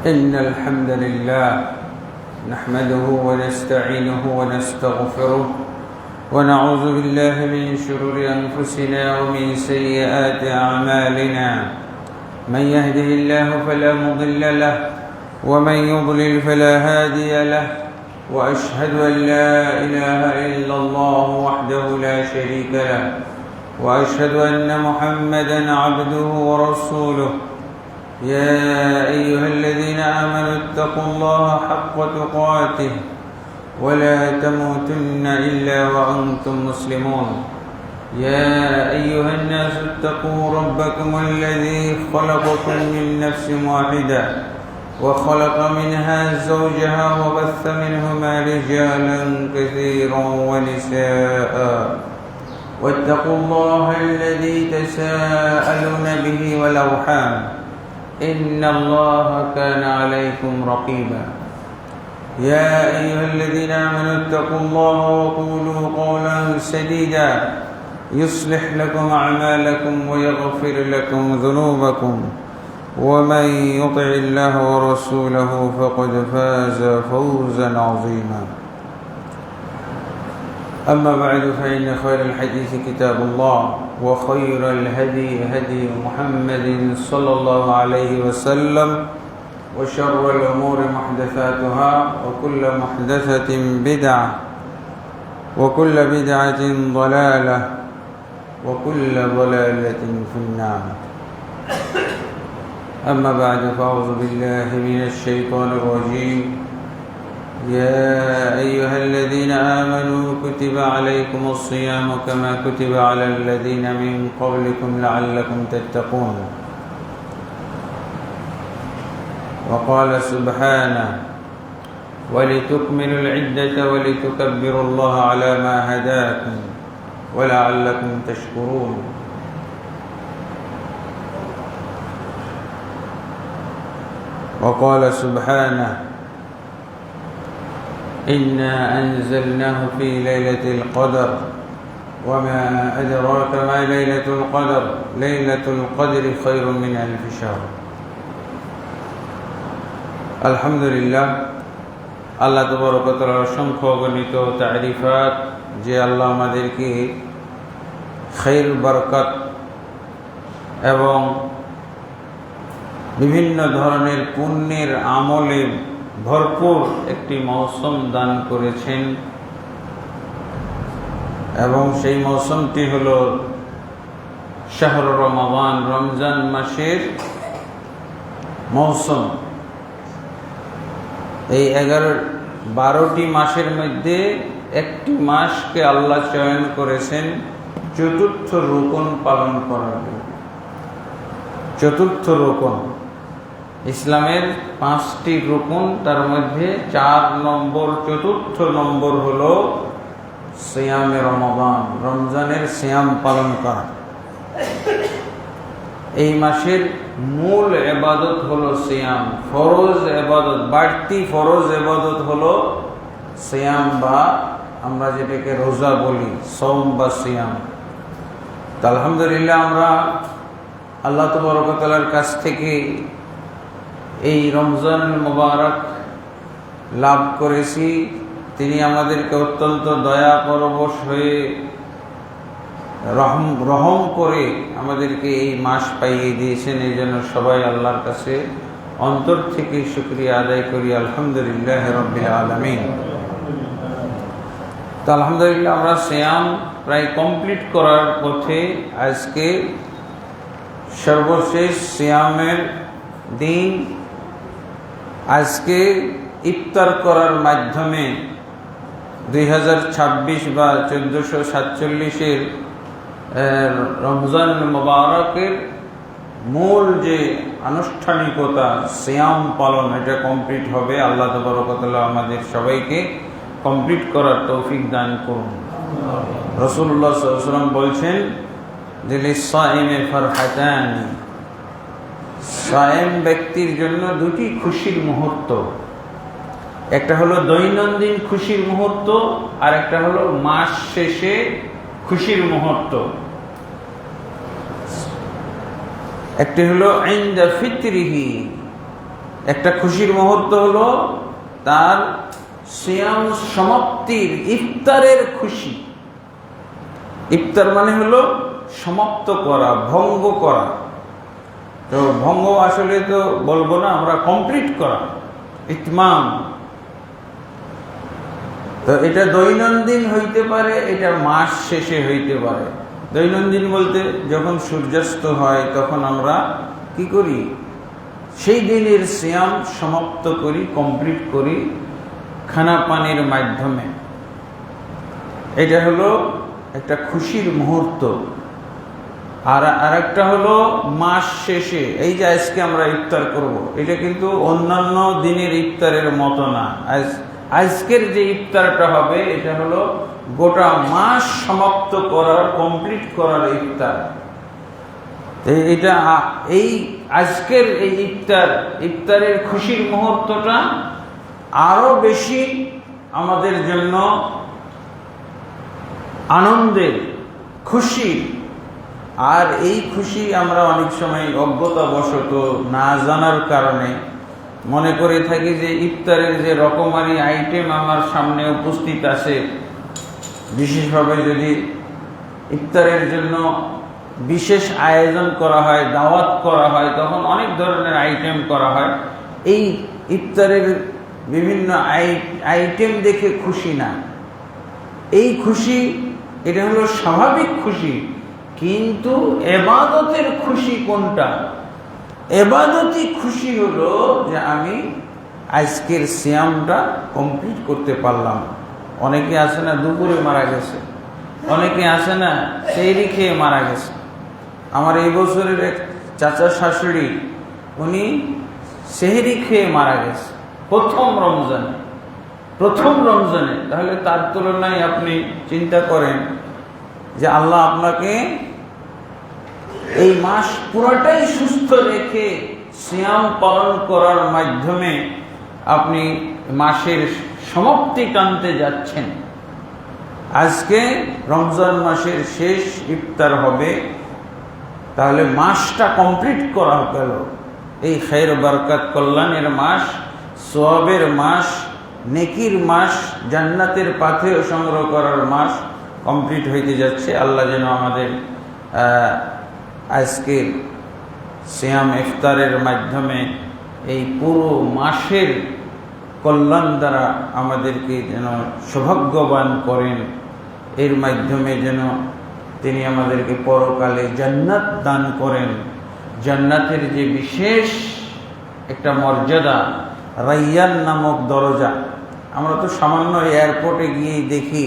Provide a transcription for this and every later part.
إن الحمد لله نحمده ونستعينه ونستغفره ونعوذ بالله من شرور أنفسنا ومن سيئات أعمالنا. من يهده الله فلا مضل له ومن يضلل فلا هادي له، وأشهد أن لا إله إلا الله وحده لا شريك له، وأشهد أن محمدا عبده ورسوله. يا أيها الذين آمنوا اتقوا الله حق تقاته ولا تموتن إلا وأنتم مسلمون. يا أيها الناس اتقوا ربكم الذي خلقكم من نفس واحدة وخلق منها زوجها وبث منهما رجالا كثيرا ونساء، واتقوا الله الذي تساءلون به والأرحام إن الله كان عليكم رقيبا. يا أيها الذين آمنوا اتقوا الله وقولوا قولا سديدا يصلح لكم أعمالكم ويغفر لكم ذنوبكم، ومن يطع الله ورسوله فقد فاز فوزا عظيما. أما بعد، فإن خير الحديث كتاب الله، وخير الهدي هدي محمد صلى الله عليه وسلم، وشر الأمور محدثاتها، وكل محدثة بدعة، وكل بدعة ضلالة، وكل ضلالة في النار. أما بعد، فأعوذ بالله من الشيطان الرجيم. يا أيها الذين آمنوا كتب عليكم الصيام كما كتب على الذين من قبلكم لعلكم تتقون. وقال سبحانه: ولتكملوا العدة ولتكبروا الله على ما هداكم ولعلكم تشكرون. وقال سبحانه: إنا أنزلناه في ليلة القدر وما أدراك ما ليلة القدر ليلة القدر خير من ألف شهر. আলহামদুলিল্লাহ, আল্লাহ তাবারক ওয়া তাআলার অসংখ্য অগণিত তারিফাত যে আল্লাহ আমাদেরকে খাইর, বরকত এবং বিভিন্ন ধরনের পুণ্যের আমলে ভরপুর একটি মৌসুম দান করেছেন, এবং সেই মৌসুমটি হল শাহর রমাদান, রমজান মাসের মৌসুম। এই 12টি মাসের মধ্যে একটি মাসকে আল্লাহ চয়ন করেছেন চতুর্থ রুকন পালন করার জন্য। চতুর্থ রুকন, ইসলামের 5টি রুকন, তার মধ্যে 4 নম্বর, চতুর্থ নম্বর হলো সিয়ামে রমাদান, রমজানের সিয়াম পালন করা। এই মাসের মূল ইবাদত হলো সিয়াম, ফরজ ইবাদত, বাড়তি ফরজ ইবাদত হলো সিয়াম, বা আমরা যেটাকে রোজা বলি, সওম বা সিয়াম। তো আলহামদুলিল্লাহ, আমরা আল্লাহ তাবারক ওয়া তাআলার কাছ থেকে এই রমজান মুবারক লাভ করেছি। তিনি আমাদেরকে অত্যন্ত দয়া পরবশ হয়ে রহম করে আমাদেরকে এই মাস পাইয়ে দিয়েছেন। এই জন্য সবাই আল্লাহর কাছে অন্তর থেকে শুকরিয়া আদায় করি, আলহামদুলিল্লাহ রাব্বিল আলামিন। তো আলহামদুলিল্লাহ, আমরা সিয়াম প্রায় কমপ্লিট করার পথে। আজকে সর্বশেষ সিয়ামের দিন। আজকে ইফতার করার মাধ্যমে 2026 বা 1447-এর রমজান মুবারকের মূল যে আনুষ্ঠানিকতা সিয়াম পালন, এটা কমপ্লিট হবে। আল্লাহ তাবারক ওয়া তাআলা আমাদের সবাইকে কমপ্লিট করার তৌফিক দান করুন। রাসূলুল্লাহ সাল্লাল্লাহু আলাইহি ওয়াসাল্লাম বলছেন যে লিস-সাইমি ফারহাতান, সায়েম ব্যক্তির জন্য 2টি খুশির মুহূর্ত। একটা হলো দৈনন্দিন খুশির মুহূর্ত, আর একটা হলো মাস শেষে খুশির মুহূর্ত। একটি হলো ইনদা ফিতরিহি, একটা খুশির মুহূর্ত হলো তার সিয়াম সমাপ্তির ইফতারের খুশি। ইফতার মানে হলো সমাপ্ত করা, ভঙ্গ করা। তো ভঙ্গ আসলে তো বলবো না, আমরা কমপ্লিট করা, ইতমাম। তো এটা দৈনন্দিন হইতে পারে, এটা মাস শেষে হইতে পারে। দৈনন্দিন বলতে যখন সূর্যাস্ত হয় তখন আমরা কি করি, সেই দিনের সিয়াম সমাপ্ত করি, কমপ্লিট করি খানা পানির মাধ্যমে। এটা হলো একটা খুশির মুহূর্ত। আর একটা হলো মাস শেষে, এই যে আজকে আমরা ইফতার করব, এটা কিন্তু অন্যান্য দিনের ইফতারের মতো না। আজকের যে ইফতারটা হবে এটা হলো গোটা মাস সমাপ্ত করার, কমপ্লিট করার ইফতার। এটা এই আজকের এই ইফতারের খুশির মুহূর্তটা আরো বেশি আমাদের জন্য আনন্দের, খুশি। আর এই খুশি আমরা অনেক সময় অজ্ঞতাবশত না জানার কারণে মনে করে থাকি যে ইফতারের যে রকমারি আইটেম আমার সামনে উপস্থিত আছে, বিশেষভাবে যদি ইফতারের জন্য বিশেষ আয়োজন করা হয়, দাওয়াত করা হয়, তখন অনেক ধরনের আইটেম করা হয়। এই ইফতারের বিভিন্ন আইটেম দেখে খুশি না, এই খুশি এটা হলো স্বাভাবিক খুশি। কিন্তু এবাদতের খুশি কোনটা? এবাদতি খুশি হলো যে আমি আজকের সিয়ামটা কমপ্লিট করতে পারলাম। অনেকে আছে না দুপুরে মারা গেছে, অনেকে আছে না সেহরি খেয়ে মারা গেছে। আমার এই বছরের এক চাচা শাশুড়ি, উনি সেহরি খেয়ে মারা গেছে প্রথম রমজানে। তাহলে তার তুলনায় আপনি চিন্তা করেন যে আল্লাহ আপনাকে এই মাস পুরোটাই সুস্থ রেখে সিয়াম পালন করার মাধ্যমে আপনি মাসের সমাপ্তি টানতে যাচ্ছেন। আজকে রমজান মাসের শেষ ইফতার হবে, তাহলে মাসটা কমপ্লিট করা গেল। এই খায়ের বরকত কল্যাণের মাস, সওয়াবের মাস, নেকির মাস, জান্নাতের পাথেয় সংগ্রহ করার মাস কমপ্লিট হইতে যাচ্ছে। আল্লাহ যেন আমাদের আজকের সিয়াম ইফতারের মাধ্যমে এই পুরো মাসের কল্যাণ দ্বারা আমাদেরকে যেন সৌভাগ্যবান করেন। এর মাধ্যমে যেন তিনি আমাদেরকে পরকালে জান্নাত দান করেন। জান্নাতের যে বিশেষ একটা মর্যাদা, রাইয়ান নামক দরজা। আমরা তো সামান্য এয়ারপোর্টে গিয়ে দেখি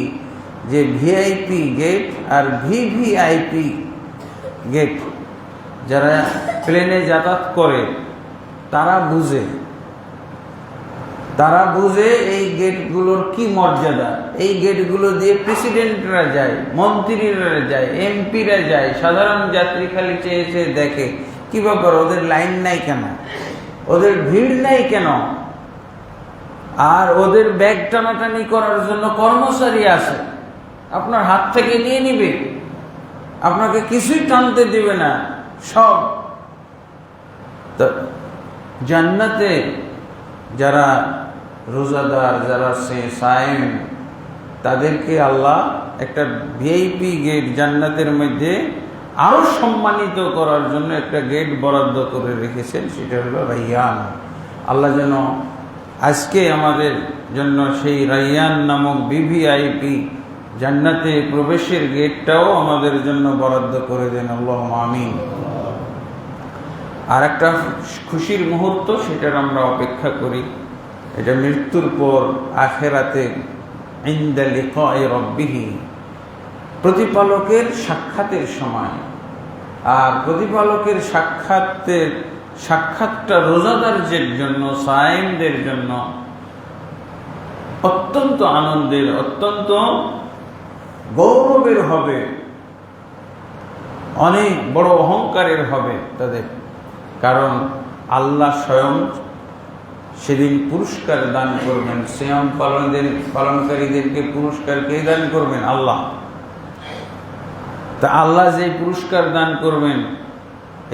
যে ভিআইপি গেট আর ভিভিআইপি গেট। যারা প্লেনে যাতায়াত করে তারা বুঝে এই গেটগুলোর কি মর্যাদা। এই গেটগুলো দিয়ে প্রেসিডেন্টরা যায়, মন্ত্রীরা যায়, এমপিরা যায়, সাধারণ যাত্রী খালি চেয়ে দেখে কি ব্যাপার, ওদের লাইন নাই কেন, ওদের ভিড় নাই কেন। আর ওদের ব্যাগ টানাটানি করার জন্য কর্মচারী আছে, আপনার হাত থেকে নিয়ে নিবে, আপনাকে কিছুই টানতে দিবে না, সব। জান্নাতে যারা রোজাদার, যারা সায়েম, তাদেরকে আল্লাহ একটা ভিআইপি গেট জান্নাতের মধ্যে আরো সম্মানিত করার জন্য একটা গেট বরাদ্দ করে রেখেছেন, সেটা হলো রাইয়ান। আল্লাহ যেন আজকে আমাদের জন্য সেই রাইয়ান নামক ভিভিআইপি জান্নাতে প্রবেশের গেটটাও আমাদের জন্য বরাদ্দ করে দেন, আল্লাহুম্মা আমিন। আর একটা খুশির মুহূর্ত, সেটার আমরা অপেক্ষা করি, এটা মৃত্যুর পর আখিরাতে ইনদা লিকাই রাব্বিহি, প্রতিপালকের সাক্ষাতের সময়। আর প্রতিপালকের সাক্ষাৎটা রোজাদারদের জন্য, সায়েমদের জন্য অত্যন্ত আনন্দের, অত্যন্ত গৌরবের হবে, অনেক বড় অহংকারের হবে তাদের। কারণ আল্লাহ স্বয়ং সেদিন পুরস্কার দান করবেন। সিয়াম পালনকারীদেরকে পুরস্কার কে দান করবেন? আল্লাহ। তা আল্লাহ যে পুরস্কার দান করবেন,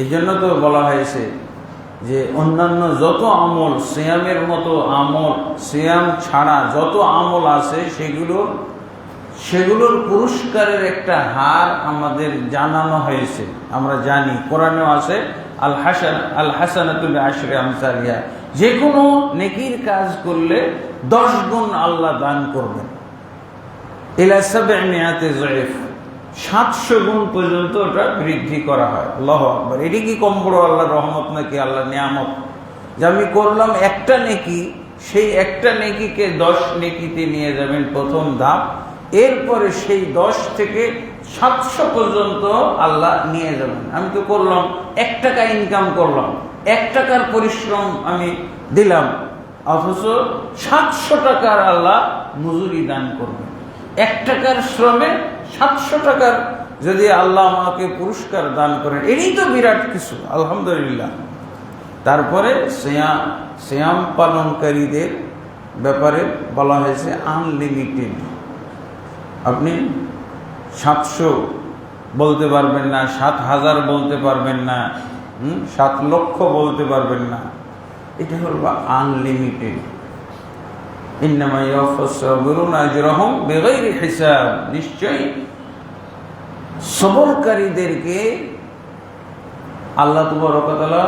এই জন্য তো বলা হয়েছে যে অন্যান্য যত আমল, সিয়ামের মতো আমল, সিয়াম ছাড়া যত আমল আছে সেগুলোর পুরস্কারের একটা হার আমাদের জানানো হয়েছে। আমরা জানি, কোরআনেও আছে আল হাসানাতু বিআশরি আমসালিহা, যে কোনো নেকির কাজ করলে 10 গুণ আল্লাহ দান করবেন। ইলা 700 যায়ফ, 700 গুণ পর্যন্ত ওটা বৃদ্ধি করা হয়। আল্লাহু আকবার! এটি কি কম বড় আল্লাহর রহমত নাকি আল্লাহর নিয়ামত? যে আমি করলাম একটা নেকি, সেই একটা নেকিকে 10 নেকিতে নিয়ে যাবেন প্রথম ধাপ, এরপরে সেই 10 থেকে 700 পর্যন্ত আল্লাহ নিয়ে যাবেন। আমি তো করলাম 1 টাকা ইনকাম করলাম, 1 টাকার পরিশ্রম আমি দিলাম, অথচ 700 টাকার আল্লাহ মজুরি দান করবেন। 1 টাকার শ্রমে 700 টাকার যদি আল্লাহ আমাকে পুরস্কার দান করেন, এটাই তো বিরাট কিছু, আলহামদুলিল্লাহ। তারপরে সিয়াম পালনকারীদের ব্যাপারে বলা হয়েছে আনলিমিটেড। আপনি 700 বলতে পারবেন না, 7000 বলতে পারবেন না, 7 লক্ষ বলতে পারবেন না, এটা হল আনলিমিটেড। ইন্নামা ইয়াওফাস সাবিরুনা আজরাহুম বিগাইরি হিসাব, নিশ্চয়ই সবরকারীদেরকে আল্লাহ তাবারক ওয়া তাআলা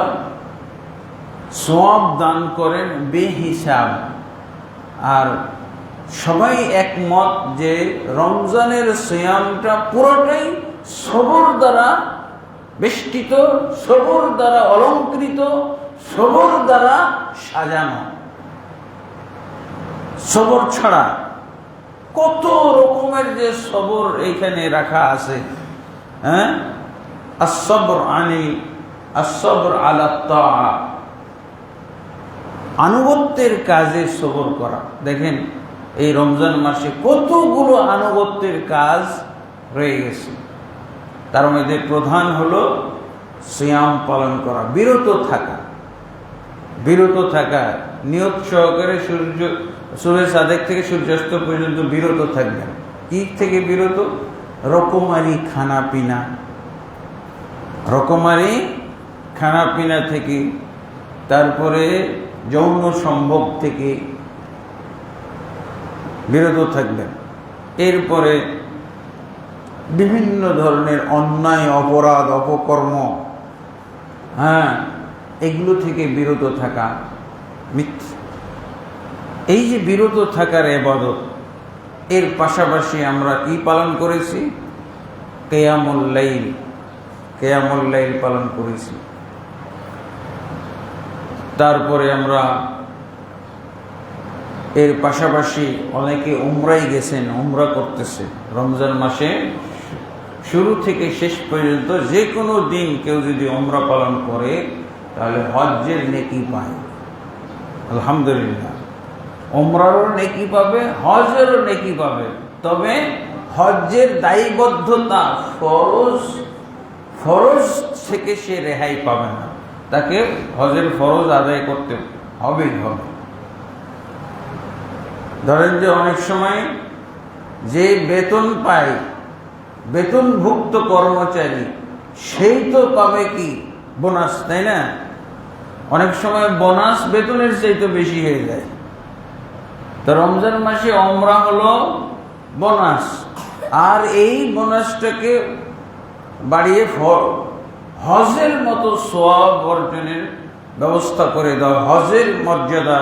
সওয়াব দান করেন বেহিসাব। আর সবাই একমত যে রমজানের সিয়ামটা পুরোটাই সবর দ্বারা বেষ্টিত, সবর দ্বারা অলংকৃত, সবর দ্বারা সাজানো। সবর ছাড়া কত রকমের যে সবর এইখানে রাখা আছে। হ্যাঁ, as-sabr আলা তাআ, আনুগত্যের কাজে সবর করা। দেখেন এই রমজান মাসে কতগুলো আনুগত্যের কাজ রয়ে গেছে। তার মধ্যে প্রধান হলো সিয়াম পালন করা, বিরত থাকা, নিয়ত সহকারে সূর্য সাদেক থেকে সূর্যাস্ত পর্যন্ত বিরত থাকবেন। কি থেকে বিরত? রকমারি খানাপিনা থেকে, তারপরে যৌন সম্ভোগ থেকে বিরত থাকবেন। এরপরে বিভিন্ন ধরনের অন্যায়, অপরাধ, অপকর্ম, এগুলো থেকে বিরত থাকা। এই যে বিরত থাকার ইবাদত, এর পাশাপাশি আমরা কি পালন করেছি? কিয়ামুল লাইল পালন করেছি। তারপরে আমরা এর পাশাপাশি অনেকে উমরায় গেছেন, উমরা করতেছে। রমজান মাসে শুরু থেকে শেষ পর্যন্ত যে কোনো দিন কেউ যদি উমরা পালন করে তাহলে হজ্জের নেকি পায়। আলহামদুলিল্লাহ, উমরারও নেকি পাবে, হজেরও নেকি পাবে। তবে হজ্জের দায়বদ্ধতা, ফরজ থেকে সে রেহাই পাবে না, তাকে হজের ফরজ আদায় করতে হবে। ধরেন যে অনেক সময় যে বেতন পায়, বেতনভুক্ত কর্মচারী, সেই তো পাবে কি বোনাস, তাই না? অনেক সময় বোনাস বেতনের চাইতে বেশি হয়ে যায়। তো রমজান মাসে উমরা হলো বোনাস, আর এই বোনাসটাকে বাড়িয়ে হজের মতো সওয়াব অর্জনের ব্যবস্থা করে দাও, হজের মর্যাদা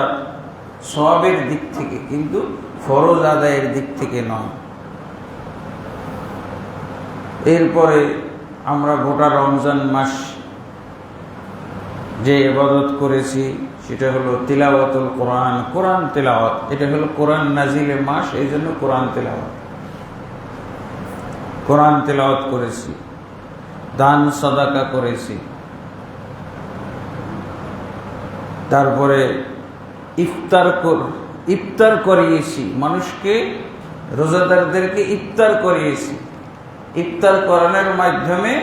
সওয়াবের দিক থেকে, কিন্তু ফরজ আদায়ের দিক থেকে নয়। এরপরে আমরা গোটা রমজান মাস যে ইবাদত করেছি সেটা হলো তিলাওয়াতুল কোরআন তেলাওয়াত। এটা হলো কোরআন নাজিলের মাস, এই জন্য কোরআন তেলাওয়াত করেছি, দান সাদাকা করেছি। তারপরে ইফতার করিয়েছি, মানুষকে, রোজাদারদেরকে ইফতার করিয়েছি। ইফতার করানোর মাধ্যমে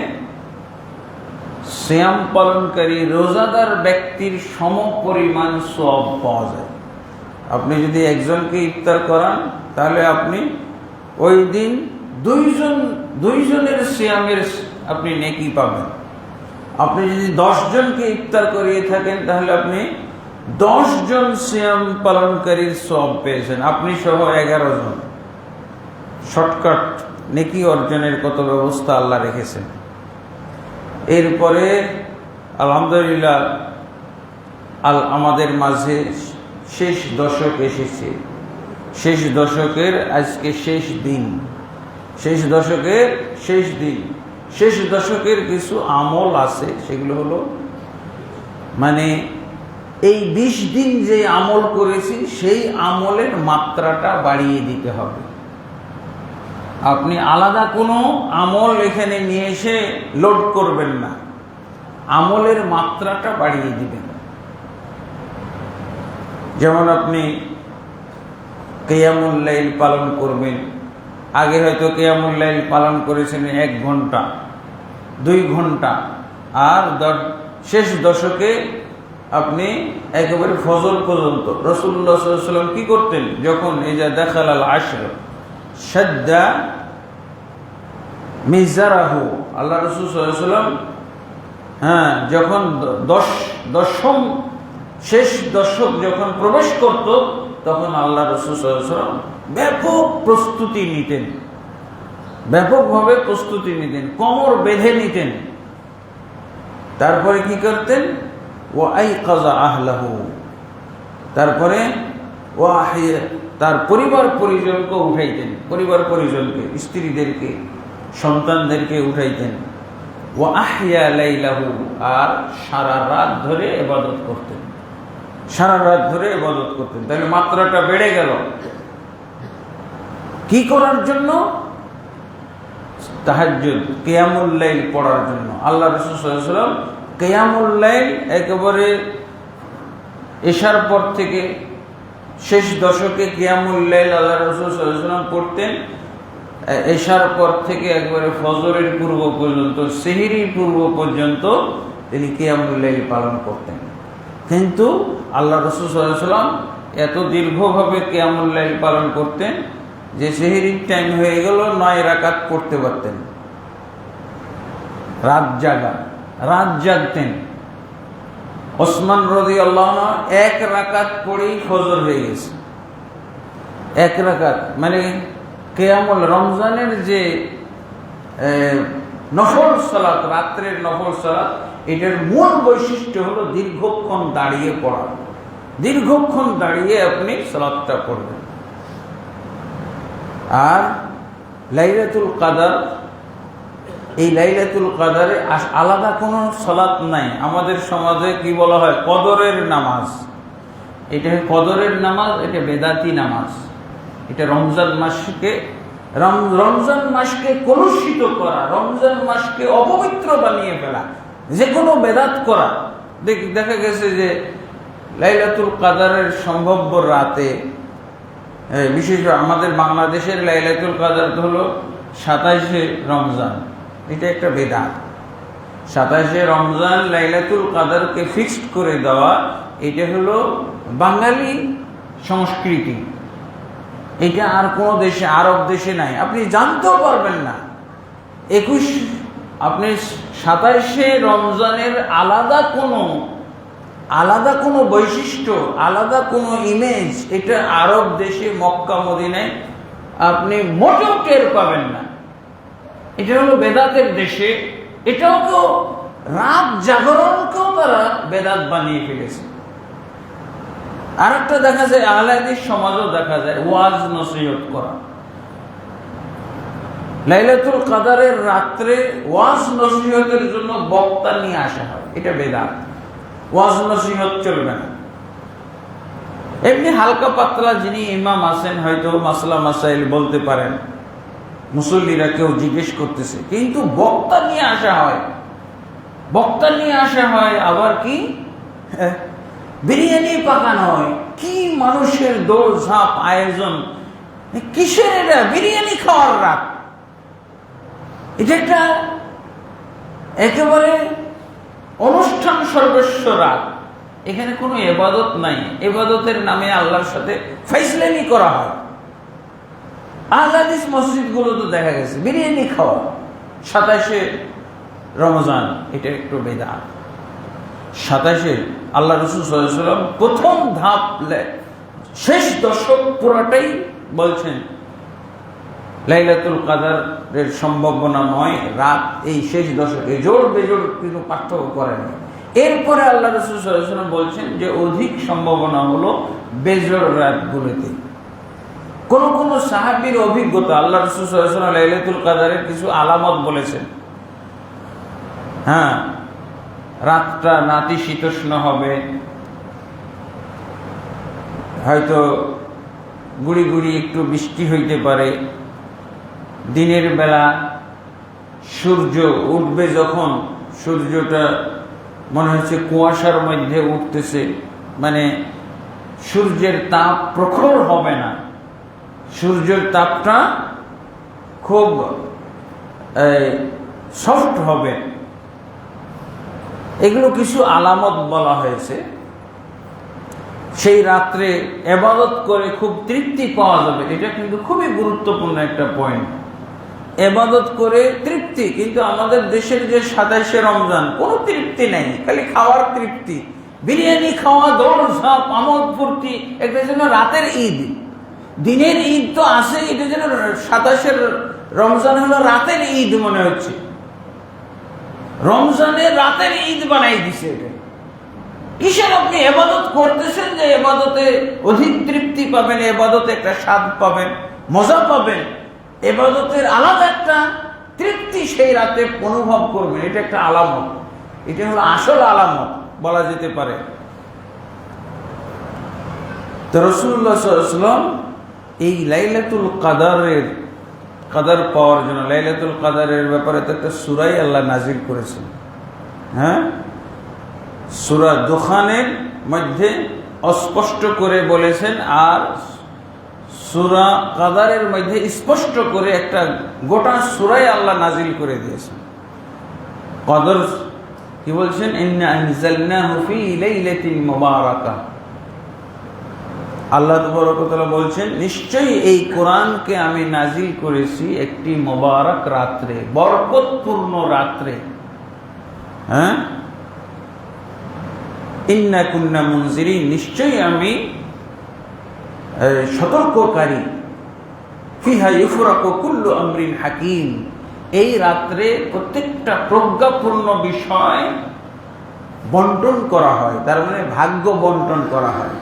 সিয়াম পালনকারী রোজাদার ব্যক্তির সমপরিমাণ সওয়াব পাওয়া যায়। আপনি যদি একজনকে ইফতার করান তাহলে আপনি ওই দিন দুইজনের সিয়ামের আপনি নেকি পাবেন। আপনি যদি 10 জনকে ইফতার করিয়ে থাকেন তাহলে আপনি 10 জন সিয়াম পালনকারীর সওয়াব পেয়েছেন, আপনি সহ 11 জন। শর্টকাট নেকি অর্জনের কত ব্যবস্থা আল্লাহ রেখেছেন। এরপরে আলহামদুলিল্লাহ আমাদের মাঝে শেষ দশক এসেছে। শেষ দশকের আজকে শেষ দিন, শেষ দশকের শেষ দিন। শেষ দশকের কিছু আমল আছে, সেগুলো হলো মানে এই 20 দিন যে আমল করেছি সেই আমলের মাত্রাটা বাড়িয়ে দিতে হবে। আপনি আলাদা কোনো আমল এখানে নিয়ে এসে লোড করবেন না, আমলের মাত্রাটা বাড়িয়ে দিবেন। যেমন আপনি কিয়ামুল লাইল পালন করবেন। আগে হয়তো কিয়ামুল লাইল পালন করেছেন 1 ঘন্টা 2 ঘন্টা, আর শেষ দশকে আপনি একেবারে ফজর পর্যন্ত। রাসূলুল্লাহ সাল্লাল্লাহু আলাইহি ওয়াসাল্লাম কি করতেন? যখন ইজা দাখালাল আশর শাদ্দা মিজারাহু, আল্লাহ রাসূল সাল্লাল্লাহু আলাইহি ওয়াসাল্লাম যখন দশম শেষ দশক যখন প্রবেশ করত, তখন আল্লাহ রাসূল সাল্লাল্লাহু আলাইহি ওয়াসাল্লাম ব্যাপক প্রস্তুতি নিতেন, ব্যাপকভাবে প্রস্তুতি নিতেন, কোমর বেঁধে নিতেন। তারপরে কি করতেন? ওয়াইকাযা আহলাহু, তারপরে তার পরিবার পরিজনকে উঠাইতেন, পরিবার পরিজনকে, স্ত্রীদেরকে, সন্তানদেরকে উঠাইতেন। ওয়া আহইয়া লাইলাহু, আর সারা রাত ধরে ইবাদত করতেন, সারা রাত ধরে ইবাদত করতেন। তাহলে মাত্রাটা বেড়ে গেল। কি করার জন্য? তাহাজ্জুদ, কিয়ামুল লাইল পড়ার জন্য। আল্লাহ রাসূল সাল্লাল্লাহু আলাইহি ওয়াসাল্লাম কিয়ামুল লাইল একেবারে এশার পর থেকে শেষ দশকে কিয়ামুল লাইল আল্লাহ রাসূল সাল্লাল্লাহু আলাইহি ওয়াসাল্লাম পড়তেন। এশার পর থেকে একবারে ফজরের পূর্ব পর্যন্ত, সেহরির পূর্ব পর্যন্ত তিনি কিয়ামুল লাইল পালন করতেন। কিন্তু আল্লাহ রাসূল সাল্লাল্লাহু আলাইহি ওয়াসাল্লাম এত দীর্ঘভাবে কিয়ামুল লাইল পালন করতেন যে সেহরির টাইম হয়ে গেল 9 রাকাত পড়তে পারতেন। রাত জাগতেন। ওসমান রাদিয়াল্লাহু আনহু 1 রাকাত পড়েই ফজর হয়ে গেছে। 1 রাকাত মানে কিয়ামুল রমজানের যে নফল সালাত, রাত্রের নফল সালাত, এটার মূল বৈশিষ্ট্য হলো দীর্ঘক্ষণ দাঁড়িয়ে পড়া। দীর্ঘক্ষণ দাঁড়িয়ে আপনি সালাতটা পড়বেন। আর লাইলাতুল কদর, এই লাইলাতুল কদরে আলাদা কোনো সালাত নাই। আমাদের সমাজে কি বলা হয়? কদরের নামাজ। এটা কদরের নামাজ, এটা বেদাতি নামাজ। এটা রমজান মাসকে কলুষিত করা, রমজান মাসকে অপবিত্র বানিয়ে ফেলা, যে কোনো বেদাত করা। দেখা গেছে যে লাইলাতুল কদরের সম্ভাব্য রাতে, বিশেষ আমাদের বাংলাদেশের লাইলাতুল কদর হলো 27শে রমজান। এটা একটা বেদাত। 27শে রমজান লাইলাতুল কদরকে ফিক্সড করে দেওয়া, এটা হলো বাঙালি সংস্কৃতি। এটা আর কোনো দেশে, আরব দেশে নাই, আপনি জানতেও পারবেন না। আপনি 27শে রমজানের আলাদা কোনো বৈশিষ্ট্য, আলাদা কোনো ইমেজ, এটা আরব দেশে মক্কা মদিনায় আপনি মোটেও টের পাবেন না। এটা হলো বেদাতের দেশে। এটাও কেউ, রাত জাগরণকেও তারা বেদাত বানিয়ে ফেলেছে। আর একটা দেখা যায়, আহলে হাদিস সমাজও দেখা যায় ওয়াজ নসিহত করা। লাইলাতুল কদরের রাত্রে ওয়াজ নসিহতের জন্য বক্তা নিয়ে আসা হয়, এটা বেদাত। ওয়াজ নসিহত চলবে না। এমনি হালকা পাতলা যিনি ইমাম আছেন, হয়তো মাসলা মাসাইল বলতে পারেন, মুসল্লিরা কেউ জিজ্ঞেস করতেছে, কিন্তু বক্তা নিয়ে আসা হয়। বক্তা নিয়ে আসা হয়, আবার কি বিরিয়ানি পাকানো হয়। কি মানুষের দৌড় ঝাঁপ আয়োজন! কিসের এটা? বিরিয়ানি খাওয়ার রাত। এটা একটা একেবারে অনুষ্ঠান সর্বস্ব রাত। এখানে কোনো ইবাদত নাই। ইবাদতের নামে আল্লাহর সাথে ফাইজলামি করা হয়। আহলে হাদিস মসজিদগুলো তো দেখা গেছে বিরিয়ানি খাওয়া। 27শে রমজান, এটা একটু বেদাত। 27-এ আল্লাহ রাসূল সাল্লাল্লাহু আলাইহি ওয়াসাল্লাম প্রথম ধাপ শেষ দশক পুরাটাই বলছেন লাইলাতুল কদরের সম্ভাবনাময় রাত এই শেষ দশকে, জোর বেজোর কিন্তু পার্থক্য করেন। এরপরে আল্লাহ রাসূল সাল্লাল্লাহু আলাইহি ওয়াসাল্লাম বলছেন যে অধিক সম্ভাবনা হলো বেজোর রাতগুলোতে। কোন কোন সাহাবীর অভিজ্ঞতা, আল্লাহ রাসূল সাল্লাল্লাহু আলাইহি ওয়াসাল্লাম লাইলাতুল কদরের কিছু আলামত বলেছেন। হ্যাঁ, রাতটা নাতিশীতোষ্ণ হবে, হয়তো গুড়ি গুড়ি একটু বৃষ্টি হইতে পারে, দিনের বেলা সূর্য উঠবে, যখন সূর্যটা মনে হচ্ছে কুয়াশার মধ্যে উঠতেছে, মানে সূর্যের তাপ প্রখর হবে না, সূর্যের তাপটা খুব সফট হবে। এগুলো কিছু আলামত বলা হয়েছে। সেই রাত্রে ইবাদত করে খুব তৃপ্তি পাওয়া যাবে, এটা কিন্তু খুবই গুরুত্বপূর্ণ একটা পয়েন্ট। ইবাদত করে তৃপ্তি, কিন্তু আমাদের দেশের যে 27-এ রমজান কোনো তৃপ্তি নেই, খালি খাওয়ার তৃপ্তি, বিরিয়ানি খাওয়া, দৌড় ঝাঁপ, আমোদ ফুর্তি। এটা যেন রাতের ঈদ, দিনের ঈদ তো আছে, এটা যেন 27-এর রমজান হলো রাতের ঈদ মনে হচ্ছে। রমজানে রাতের ঈদ বানাই দিছে। এটা কিসের আপনি ইবাদত করতেছেন যে ইবাদতে অধিক তৃপ্তি পাবেন, ইবাদতে একটা স্বাদ পাবেন, মজা পাবেন, ইবাদতের আলাদা একটা তৃপ্তি সেই রাতে অনুভব করবেন। এটা একটা আলামত, এটা হলো আসল আলামত বলা যেতে পারে। তো রাসূলুল্লাহ সাল্লাল্লাহু আলাইহি ওয়াসাল্লাম এই লাইলাতুল কদর পাওয়ার জন্য, লাইলাতুল কদরের ব্যাপারে তো একটা সূরাই আল্লাহ নাজিল করেছেন। হ্যাঁ, সূরা দুখানের মধ্যে অস্পষ্ট করে বলেছেন, আর সূরা কদরের মধ্যে স্পষ্ট করে একটা গোটা সূরাই আল্লাহ নাজিল করে দিয়েছেন। কদর কি বলছেন? ইন্না আনজালনাহু ফি লাইলাতিন মুবারাকাহ। আল্লাহ তাবারক ওয়া তাআলা বলছেন, নিশ্চয়ই এই কোরআনকে আমি নাজিল করেছি একটি মুবারক রাত্রে, বরকতপূর্ণ রাত্রে। হ্যাঁ, ইন্না কুন্না মুনজিরিন, নিশ্চয়ই আমি সতর্ককারী। ফিহা ইউফরাকু কুল্লু আমরিন হাকিম, এই রাত্রে প্রত্যেকটা প্রজ্ঞাপূর্ণ বিষয় বন্টন করা হয়, তার মানে ভাগ্য বন্টন করা হয়।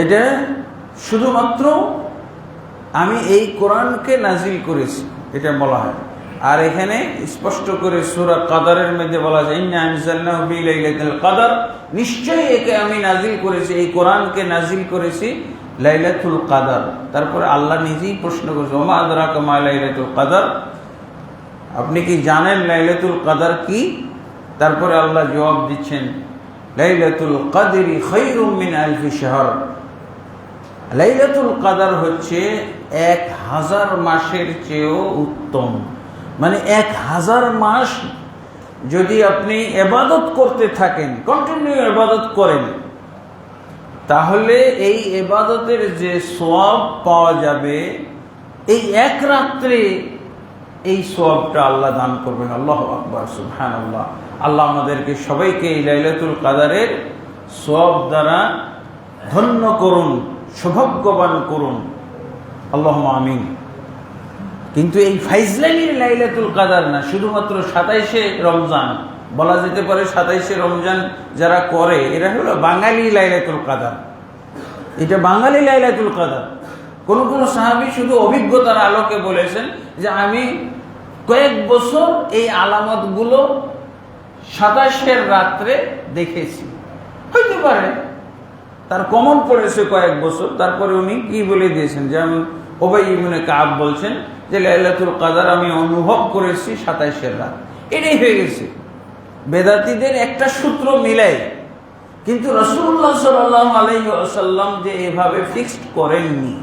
এটা শুধুমাত্র আমি এই কোরআনকে নাজিল করেছি এটা বলা হয়। আর এখানে স্পষ্ট করে সূরা কদরের মধ্যে বলা যায়, ইন্না আনজালনাহু ফি লাইলাতুল কদর, নিশ্চয়ই একে আমি নাজিল করেছি, এই কোরআনকে নাজিল করেছি লাইলাতুল কদর। তারপরে আল্লাহ নিজেই প্রশ্ন করেছে, ওমা আদরাকা মা লাইলাতুল কদর, আপনি কি জানেন লাইলাতুল কদর কি? তারপরে আল্লাহ জবাব দিচ্ছেন, লাইলাতুল কদরি খায়রুম মিন আলফি শাহর, লাইলাতুল কদর হচ্ছে 1000 মাসের চেয়েও উত্তম। মানে 1000 মাস যদি আপনি ইবাদত করতে থাকেন, কন্টিনিউ ইবাদত করেন, তাহলে এই ইবাদতের যে সওয়াব পাওয়া যাবে, এই এক রাত্রে এই সওয়াবটা আল্লাহ দান করবেন। আল্লাহু আকবার, সুবহানাল্লাহ। আল্লাহ আমাদেরকে সবাইকে এই লাইলাতুল কদরের সওয়াব দ্বারা ধন্য করুন, সৌভাগ্যবান করুন, আল্লাহুম্মা আমিন। কিন্তু এই ফাইজলানির লাইলাতুল কদর না, শুধুমাত্র 27-এ রমজান বলা যেতে পারে। 27-এ রমজান যারা করে এরা হলো বাঙালি লাইলাতুল কদর, এটা বাঙালি লাইলাতুল কদর। কোন কোন সাহাবী শুধু অভিজ্ঞতার আলোকে বলেছেন যে আমি কয়েক বছর এই আলামতগুলো 27-এর রাত্রে দেখেছি। হইতে পারে তার কমন পড়েছে কয়েক বছর, তারপরে উনি কি বলে দিয়েছেন, যেমন উবাই ইবনে কাব বলছেন যে লাইলাতুল কদর আমি অনুভব করেছি 27-এর রাত, এটাই হয়ে গেছে। বেদাতীদের একটা সূত্র মিলাই, কিন্তু রাসূলুল্লাহ সাল্লাল্লাহু আলাইহি ওয়াসাল্লাম যে এভাবে ফিক্সড করেননি।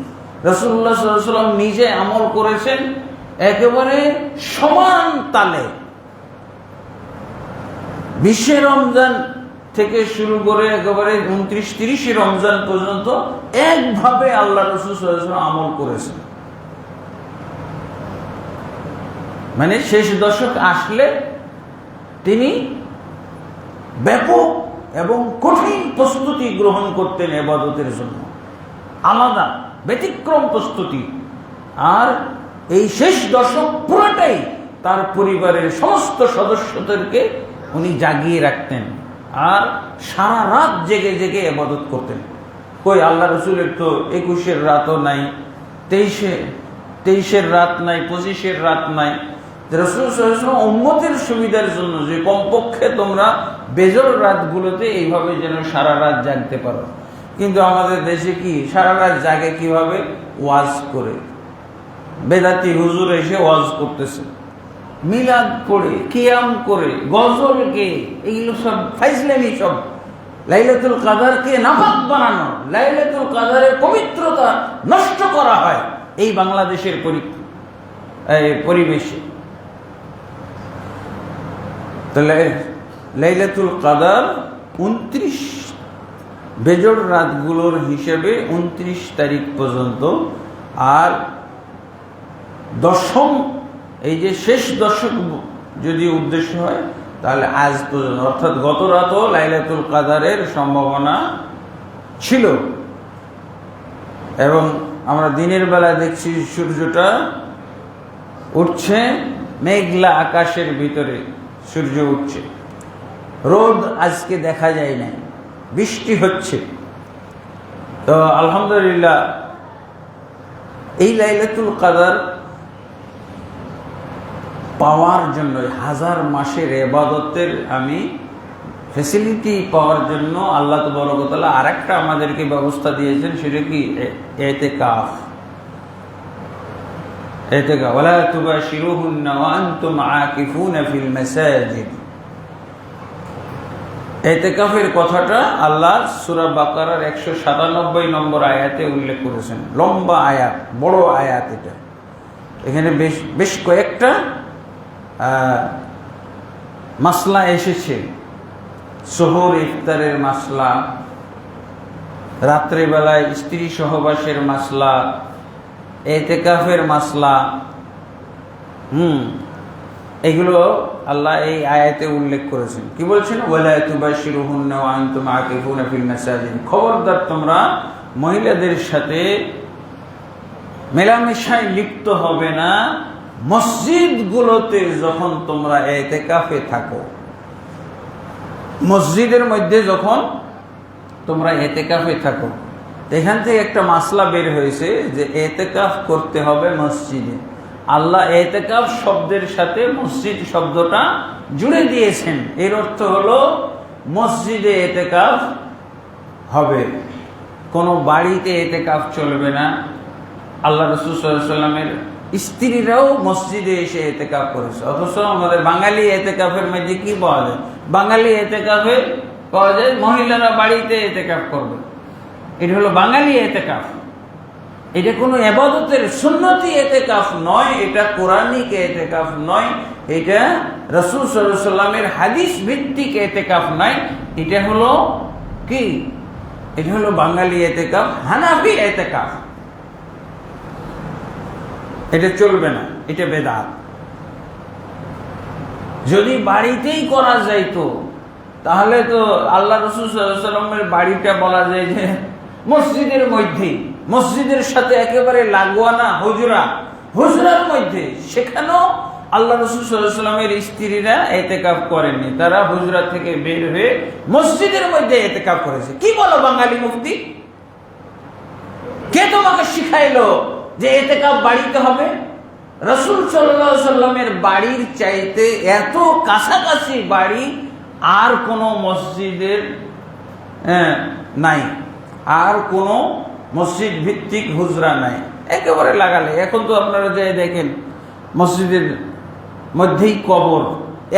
রাসূলুল্লাহ সাল্লাল্লাহু আলাইহি ওয়াসাল্লাম নিজে আমল করেছেন একেবারে সমান তালে। 20 রমজান থেকে শুরু করে একেবারে 29-30 রমজান পর্যন্ত একভাবে আল্লাহ রাসূল সাল্লাল্লাহু আলাইহি ওয়াসাল্লাম আমল করেছেন। মানে শেষ দশক আসলে তিনি ব্যাপক এবং কঠিন প্রস্তুতি গ্রহণ করতেন ইবাদতের জন্য, আলাদা ব্যতিক্রম প্রস্তুতি। আর এই শেষ দশক পুরোটাই তার পরিবারের সমস্ত সদস্যদেরকে উনি জাগিয়ে রাখতেন আর সারা রাত জেগে জেগে ইবাদত করতেন। কই আল্লাহ রসুলের তো 21-এর রাতও নাই, 23-এর রাত নাই, 25-এর রাত নাই। রাসূল সাল্লাল্লাহু আলাইহি ওয়াসাল্লাম উম্মতের সুবিধার জন্য যে কমপক্ষে তোমরা বেজর রাতগুলোতে এইভাবে যেন সারা রাত জাগতে পারো। কিন্তু আমাদের দেশে কি সারা রাত জাগে কিভাবে? ওয়াজ করে, বেদাতি হুজুর এসে ওয়াজ করতেছে, মিলাদ পড়ে, কিয়াম করে, গজল গে, এইগুলো সব ফাইজলামি। সব লাইলাতুল কাদরকে নাপাক বানানো, লাইলাতুল কাদরের পবিত্রতা নষ্ট করা হয় এই বাংলাদেশের পরিবেশে। তাহলে লাইলাতুল কাদর 29 বেজোড় রাতগুলোর হিসেবে 29 তারিখ পর্যন্ত, আর দশম এই যে শেষ দশক যদি উদ্দেশ্য হয় তাহলে আজ পর্যন্ত, অর্থাৎ গত রাতও লাইলাতুল কাদরের সম্ভাবনা ছিল। এবং আমরা দিনের বেলা দেখছি সূর্যটা উঠছে, মেঘলা আকাশের ভিতরে সূর্য উঠছে, রোদ আজকে দেখা যায় না, বৃষ্টি হচ্ছে। তো আলহামদুলিল্লাহ এই লাইলাতুল কাদর পাওয়ার জন্য, হাজার মাসের ইবাদতের আমি ফ্যাসিলিটি পাওয়ার জন্য আল্লাহ তাবারক ওয়া তাআলা আরেকটা আমাদেরকে ব্যবস্থা দিয়েছেন, সেটা কি? ইতিকাফ। ইতিকাফ, ওয়ালা তুবাশিরুহুন্না ওয়া আনতুম আকিফুনা ফিল মাসাজিদ। ইতিকাফের কথাটা আল্লাহ সূরা বাকারার 197 নম্বর আয়াতে উল্লেখ করেছেন। লম্বা আয়াত, বড় আয়াত এটা। এখানে বেশ কয়েকটা মাসলা এসেছে। শহর ইফতারের মাসলা, রাত্রিবেলায় স্ত্রী সহবাসের মাসলা, ইতিকাফের মাসলা, এগুলো আল্লাহ এই আয়াতে উল্লেখ করেছেন। কি বলছেন? ওয়ালা তুবাশিরুহুন্না ওয়া আনতুম আকিফুনা ফিল মাসাজিদ। খবরদার তোমরা মহিলাদের সাথে মেলামেশায় লিপ্ত হবে না মসজিদগুলোতে যখন তোমরা ইতিকাফে থাকো। মসজিদের মধ্যে যখন তোমরা ইতিকাফে থাকো, এখান থেকে একটা মাসলা বের হয়েছে যে ইতিকাফ করতে হবে মসজিদে। আল্লাহ ইতিকাফ শব্দের সাথে মসজিদ শব্দটা জুড়ে দিয়েছেন। এর অর্থ হলো মসজিদে ইতিকাফ হবে, কোনো বাড়িতে ইতিকাফ চলবে না। আল্লাহ রাসূল সাল্লাল্লাহু আলাইহি ওয়াসাল্লামের স্ত্রীরাও মসজিদে এসে ইতিকাফ করেছে। অথচ আমাদের বাঙালি ইতিকাফের মধ্যে কি পাওয়া যায়? বাঙালি ইতিকাফে পাওয়া যায় মহিলারা বাড়িতে ইতিকাফ করবে। এটা হলো বাঙালি ইতিকাফ। এটা কোনো ইবাদতের সুন্নতি ইতিকাফ নয়, এটা কোরআনিক ইতিকাফ নয়, এটা রাসূল সাল্লাল্লাহু আলাইহি ওয়াসাল্লামের হাদিস ভিত্তিক ইতিকাফ নয়। এটা হলো কি? এটা হলো বাঙালি ইতিকাফ, হানাফি ইতিকাফ। এটা চলবে না, এটা বেদাত। যদি বাড়িতেই করা যাইতো তাহলে তো আল্লাহ রাসূল সাল্লাল্লাহু আলাইহি ওয়াসাল্লামের বাড়িটা বলা যায় যে মসজিদের মধ্যে, মসজিদের সাথে একেবারে লাগোয়ানা হুজরার মধ্যে। সেখানেও আল্লাহ রাসূল সাল্লাল্লাহু আলাইহি ওয়াসাল্লামের স্ত্রীরা ইতিকাফ করেননি, তারা হুজরা থেকে বের হয়ে মসজিদের মধ্যে ইতিকাফ করেছে। কি বলো বাঙালি মুফতি? কে তোমাকে শিখাইলো যে ইতিকাফ বাড়িতে হবে? রাসূল সাল্লাল্লাহু আলাইহি ওয়াসাল্লামের বাড়ির চাইতে এত কাছাকাছি বাড়ি আর কোনো মসজিদের নাই, আর কোনো মসজিদ ভিত্তিক হুজরা নাই, একেবারে লাগালে। এখন তো আপনারা যে দেখেন মসজিদের মধ্যেই কবর,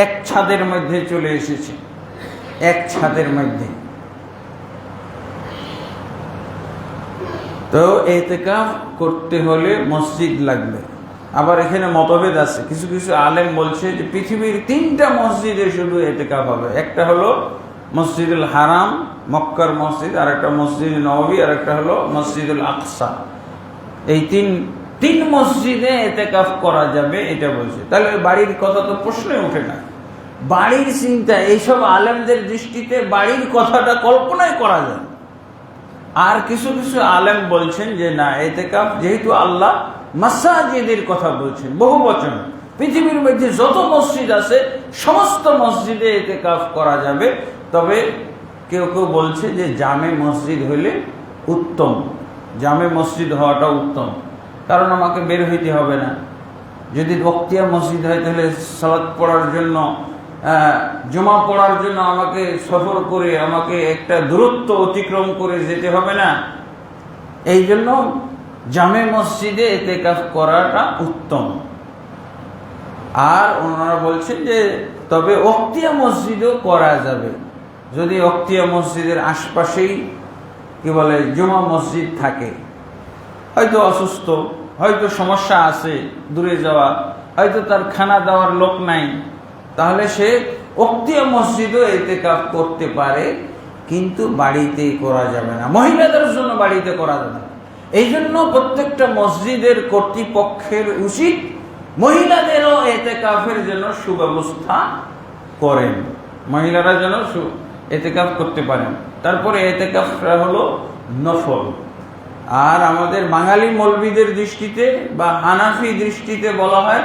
এক ছাদের মধ্যে চলে এসেছে, এক ছাদের মধ্যে। তো ইতিকাফ করতে হলে মসজিদ লাগবে। আবার এখানে মতভেদ আছে, কিছু কিছু আলেম বলছে যে পৃথিবীর 3টা মসজিদে শুধু ইতিকাফ হবে। একটা হলো মসজিদুল হারাম, মক্কার মসজিদ, আর একটা মসজিদ নববী, আর একটা হলো মসজিদুল আকসা। এই 3 মসজিদে এতেকাফ করা যাবে, এটা বলছে। তাহলে বাড়ির কথা তো প্রশ্নই ওঠে না। বাড়ির চিন্তা, এইসব আলেমদের দৃষ্টিতে বাড়ির কথাটা কল্পনাই করা যায়। আর কিছু কিছু আলেম বলছেন যে না, এতেকাফ যেহেতু আল্লাহ মাসাজিদের কথা বলছেন বহু বচন, পৃথিবীর মধ্যে যত মসজিদ আছে সমস্ত মসজিদে এতেকাফ করা যাবে। তবে কেউ কেউ বলছে যে জামে মসজিদ হইলে উত্তম, জামে মসজিদ হওয়াটা উত্তম, কারণ আমাকে বের হইতে হবে না। যদি বক্তিয়া মসজিদ হয় তাহলে সালাত পড়ার জন্য, জমা পড়ার জন্য আমাকে সফর করে, আমাকে একটা দূরত্ব অতিক্রম করে যেতে হবে না। এই জন্য জামে মসজিদে এতেকাফ করাটা উত্তম। আর ওনারা বলছেন যে তবে ওক্তিয়া মসজিদও করা যাবে, যদি ওক্তিয়া মসজিদের আশপাশেই কি বলে জুমা মসজিদ থাকে, হয়তো অসুস্থ, হয়তো সমস্যা আছে দূরে যাওয়া, হয়তো তার খানা দেওয়ার লোক নাই, তাহলে সে ওক্তিয়া মসজিদও ইতিকাফ করতে পারে, কিন্তু বাড়িতে করা যাবে না, মহিলাদের জন্য বাড়িতে করা যাবে না। এই জন্য প্রত্যেকটা মসজিদের কর্তৃপক্ষের উচিত মহিলাদেরও ইতিকাফের জন্য সুব্যবস্থা করেন, মহিলারা যেন ইতিকাফ করতে পারেন। তারপরে ইতিকাফটা হলো নফল। আর আমাদের বাঙালি মৌলবীদের দৃষ্টিতে বা হানাফি দৃষ্টিতে বলা হয়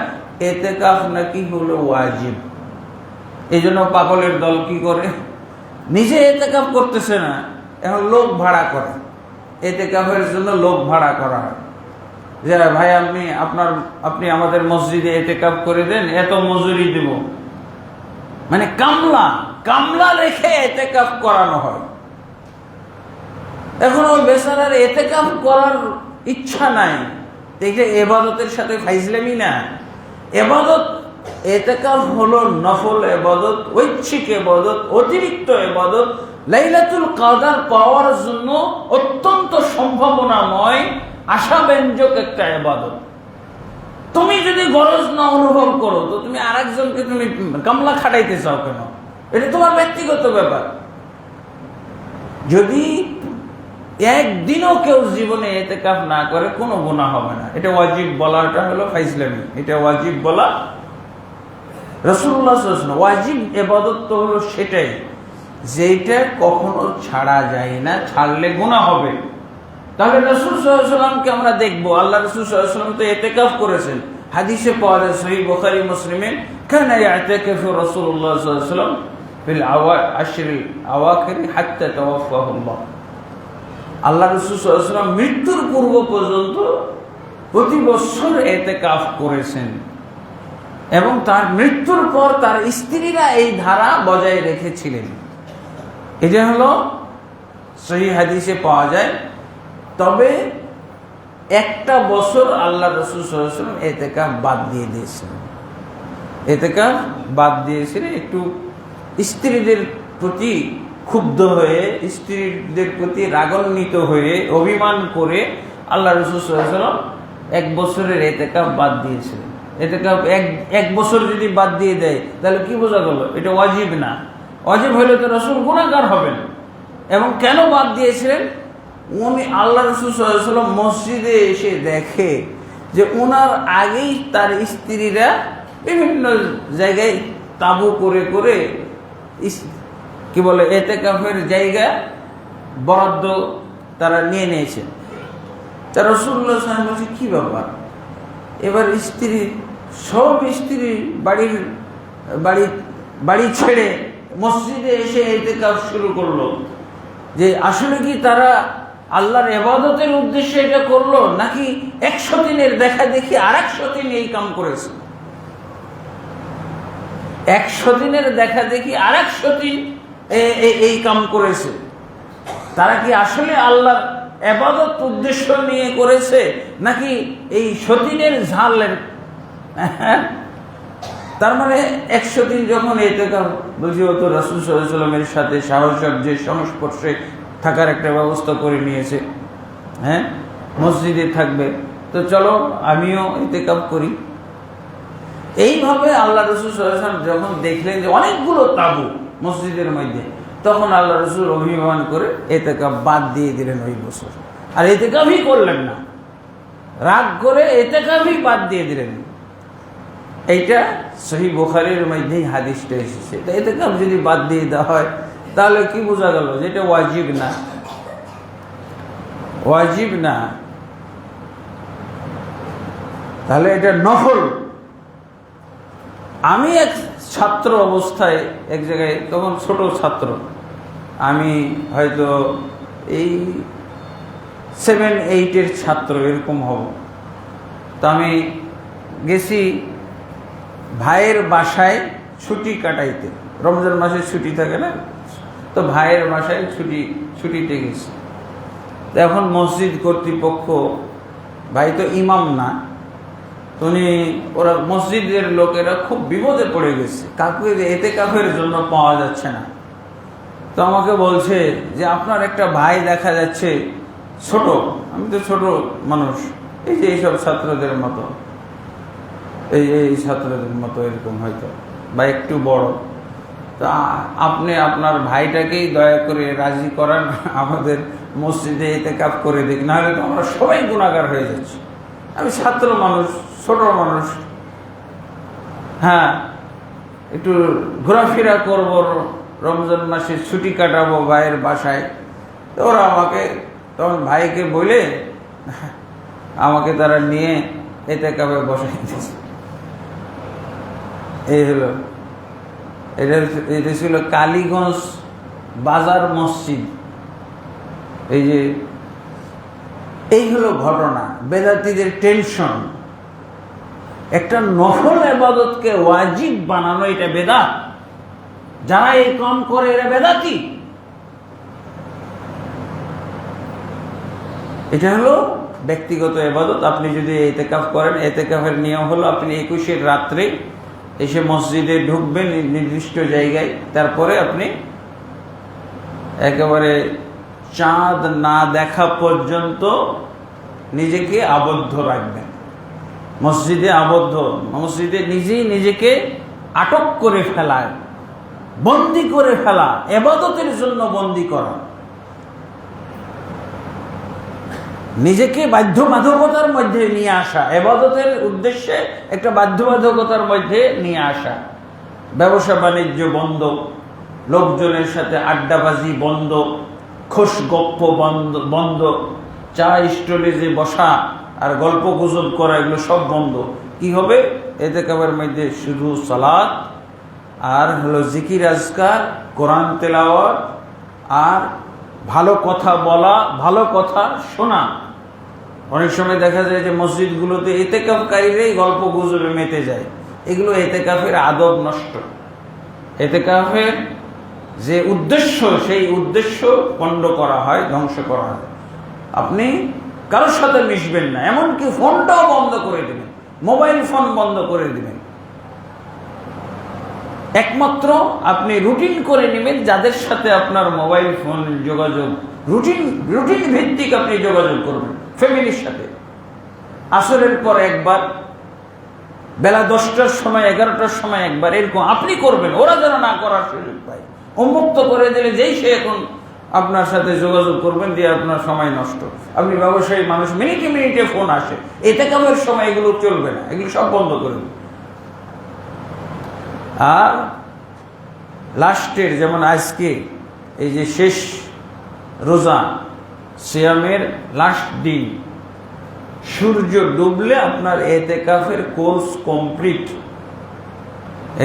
ইতিকাফ নাকি হলো ওয়াজিব। এই জন্য পাগলের দল কি করে, নিজে ইতিকাফ করতেছে না, এখন লোক ভাড়া করে, ইতিকাফের জন্য লোক ভাড়া করা হয়, যে ভাই আপনি আমাদের মসজিদে ইতিকাফ করে দেন, এত মজুরি দেব, মানে কামলা রেখে ইতিকাফ করানো হয়। এখন ওই বেচারার ইতিকাফ করার ইচ্ছা নাই, এটা ইবাদতের সাথে ফাইজলামি না। ইবাদত, ইতিকাফ হলো নফল ইবাদত, ঐচ্ছিক ইবাদত, অতিরিক্ত ইবাদত, লাইলাতুল কদর পাওয়ার জন্য অত্যন্ত সম্ভাবনাময়, আশাব্যঞ্জক একটা ইবাদত। তুমি যদি গরজ না অনুভব করো তো তুমি আরেকজনকে তুমি কামলা খাটাইতে চাও কেন? এটা তোমার ব্যক্তিগত ব্যাপার। যদি একদিনও কেউ জীবনে ইতিকাফ না করে কোনো গুনাহ হবে না। এটা ওয়াজিব বলাটা হলো ফাইজলামি, এটা ওয়াজিব বলা। রাসূলুল্লাহ সাল্লাল্লাহু আলাইহি ওয়াসাল্লাম ওয়াজিব ইবাদত তো হলো সেটাই যেটা কখনো ছাড়া যায় না, ছাড়লে গুনাহ হবে। তাহলে রাসূল সাল্লাল্লাহু আলাইহি ওয়াসাল্লামকে আমরা দেখবো, আল্লাহ রাসূল সাল্লাল্লাহু আলাইহি ওয়াসাল্লাম তো ইতিকাফ করেছেন। হাদিসে পাওয়া যায় সহিহ বুখারী মুসলিমে, কানা ইয়াতাকাফু রাসূলুল্লাহ সাল্লাল্লাহু আলাইহি ওয়াসাল্লাম ফিল আশরিল আওয়াখির হাত্তা তাওয়াফাহুল্লাহ। আল্লাহ রাসূল সাল্লাল্লাহু আলাইহি ওয়াসাল্লাম মৃত্যুর পূর্ব পর্যন্ত প্রতি বছর ইতিকাফ করেছেন, এবং তার মৃত্যুর পর তার স্ত্রীরা এই ধারা বজায় রেখেছিলেন। এটা হলো সহিহ হাদিসে পাওয়া যায়। তবে একটা বছর আল্লাহ রাসূল সাল্লাল্লাহু আলাইহি ওয়াসাল্লাম ইতিকাফ বাদ দিয়ে দিয়েছিলেন। ইতিকাফ বাদ দিয়েছিলেন একটু স্ত্রীদের প্রতি ক্ষুব্ধ হয়ে, স্ত্রীদের প্রতি রাগান্বিত হয়ে, অভিমান করে আল্লাহ রাসূল সাল্লাল্লাহু আলাইহি ওয়াসাল্লাম এক বছরের ইতিকাফ বাদ দিয়েছিলেন। ইতিকাফ এক বছর যদি বাদ দিয়ে দেয় তাহলে কি বোঝা গেল? এটা ওয়াজিব না। ওয়াজিব হলে তো রাসূল গুনাহগার হবেন। এবং কেন বাদ দিয়েছিলেন? উনি আল্লাহ রাসূল সাল্লাল্লাহু আলাইহি ওয়াসাল্লাম মসজিদে এসে দেখে যে ওনার আগেই তার স্ত্রীরা বিভিন্ন জায়গায় তাবু করে করে কি বলে ইতিকাফের জায়গা বরাদ্দ তারা নিয়ে নিয়েছেন। তা রাসূলুল্লাহ সাল্লাল্লাহু আলাইহি ওয়াসাল্লাম বলছে কি ব্যাপার, এবার সব স্ত্রী বাড়ি ছেড়ে মসজিদে এসে ইতিকাফ শুরু করলো, যে আসলে কি তারা আল্লাহর ইবাদতের উদ্দেশ্যে এটা করলো, নাকি 100 দিনের দেখা দেখি আর 100 দিন এই কাম করেছে? 100 দিনের দেখা দেখি আর 100 দিন এই কাম করেছে। তারা কি আসলে আল্লাহর ইবাদত উদ্দেশ্য নিয়ে করেছে, নাকি এই সতীনের ঝালের? তার মানে 100 দিন যখন ইতিকাফ বলছি, ও তো রাসূল সাল্লাল্লাহু আলাইহি ওয়াসাল্লামের সাথে সাহচর্যের সংস্পর্শে থাকার একটা ব্যবস্থা করে নিয়েছে, হ্যাঁ মসজিদে থাকবে, তো চলো আমিও ইতিকাফ করি। এইভাবে আল্লাহ রাসূল সাল্লাল্লাহু আলাইহি ওয়াসাল্লাম যখন দেখলেন যে অনেকগুলো তাবু মসজিদের মধ্যে, তখন আল্লাহ রাসূল অভিমান করে ইতিকাফ বাদ দিয়ে দিলেন ওই বছর, আর ইতিকাফই করলেন না। রাগ করে এতেকাফই বাদ দিয়ে দিলেন। এইটা সহিহ বুখারীর মধ্যেই হাদিসটা এসেছে। তো এতেকাফ যদি বাদ দিয়ে দেওয়া হয় তাহলে কি বোঝা গেল যে এটা ওয়াজিব না, ওয়াজিব না, তাহলে এটা নফল। আমি এক ছাত্র অবস্থায় এক জায়গায়, তখন ছোট ছাত্র, আমি হয়তো এই 7-8 ছাত্র এরকম হব। তো আমি গেছি ভাইয়ের বাসায় ছুটি কাটাইতে, রমজান মাসে ছুটি থাকে না, তো ভাইয়ের বাসায় ছুটিতে গেছি। এখন মসজিদ কর্তৃপক্ষ, ভাই তো ইমাম না, উনি ওরা মসজিদের লোকেরা খুব বিপদে পড়ে গেছে, কাউকে এতেকাফের জন্য পাওয়া যাচ্ছে না। তো আমাকে বলছে যে আপনার একটা ভাই দেখা যাচ্ছে ছোট, আমি তো ছোট মানুষ, এই যে এইসব ছাত্রদের মতো, এই ছাত্রদের মতো এরকম হয়তো, বা একটু বড়, তা আপনি আপনার ভাইটাকেই দয়া করে রাজি করান, আমাদের মসজিদে এতেকাফ করে দিক, নাহলে তো আমরা সবাই গুনাহগার হয়ে যাচ্ছি। আমি ছাত্র মানুষ, ছোট মানুষ, হ্যাঁ একটু ঘোরাফেরা করবো, রমজান মাসে ছুটি কাটাবো ভাইয়ের বাসায়। তো ওরা আমাকে তখন ভাইকে বলে আমাকে তারা নিয়ে এতেকাফে বসাই দিয়েছে। এই হলো, এটা ছিল কালীগঞ্জ বাজার মসজিদ। এই হলো ঘটনা, বেদাতীদের টেনশন। একটা নফল ইবাদতকে ওয়াজিব বানানো, এটা বেদাত। যারা এই কাম করে এরা বেদাতি। এটা হলো ব্যক্তিগত ইবাদত। আপনি যদি ইতিকাফ করেন, ইতিকাফের নিয়ম হলো আপনি 21-এর রাত্রে এসে মসজিদে ঢুকবেন নির্দিষ্ট জায়গায়, তারপরে আপনি একেবারে চাঁদ না দেখা পর্যন্ত নিজেকে আবদ্ধ রাখবেন, মসজিদে আবদ্ধ, মসজিদে নিজেই নিজেকে আটক করে ফেলা, বন্দি করে ফেলা, ইবাদতের জন্য বন্দি করা, নিজেকে বাধ্যবাধকতার মধ্যে নিয়ে আসা, ইবাদতের উদ্দেশ্যে একটা বাধ্যবাধকতার মধ্যে নিয়ে আসা। ব্যবসা বাণিজ্য বন্ধ, লোকজনের সাথে আড্ডাবাজি বন্ধ, খোশ গপ্প বন্ধ, চা স্টলে যে বসা আর গল্প গুজব করা, এগুলো সব বন্ধ। কি হবে? ইতিকাফের মধ্যে শুধু সালাত আর হলো জিকির আজকার, কোরআন তেলাওয়াত আর ভালো কথা বলা, ভালো কথা শোনা। অনেক সময় দেখা যায় যে মসজিদগুলোতে ইতিকাফকারীরাই গল্প গুজবে মেতে যায়, এগুলো ইতিকাফের আদব নষ্ট। ইতিকাফের যে উদ্দেশ্য, সেই উদ্দেশ্য পণ্ড করা হয়, ধ্বংস করা হয়। আপনি কারোর সাথে মিশবেন না, এমনকি ফোনটাও বন্ধ করে দেবেন, মোবাইল ফোন বন্ধ করে দিবেন। একমাত্র আপনি রুটিন করে নেবেন যাদের সাথে আপনার মোবাইল ফোন যোগাযোগ, রুটিন ভিত্তিক আপনি যোগাযোগ করবেন ফ্যামিলির সাথে। আসরের পর একবার, বেলা 10টার সময়, 11টার সময় একবার, এরকম আপনি করবেন, ওরা যেন না করার সুযোগ পায়। উন্মুক্ত করে দিলে যেই সে এখন আপনার সাথে যোগাযোগ করবেন, দিয়ে আপনার সময় নষ্ট। আপনি ব্যবসায়ী মানুষ, মিনিটে মিনিটে ফোন আসে, ইতিকাফের সময় এগুলো চলবে না, এগুলো সব বন্ধ করবেন। আর লাস্টের, যেমন আজকে এই যে শেষ রোজা, সিয়ামের লাস্ট দিন, সূর্য ডুবলে আপনার ইতিকাফের কোর্স কমপ্লিট।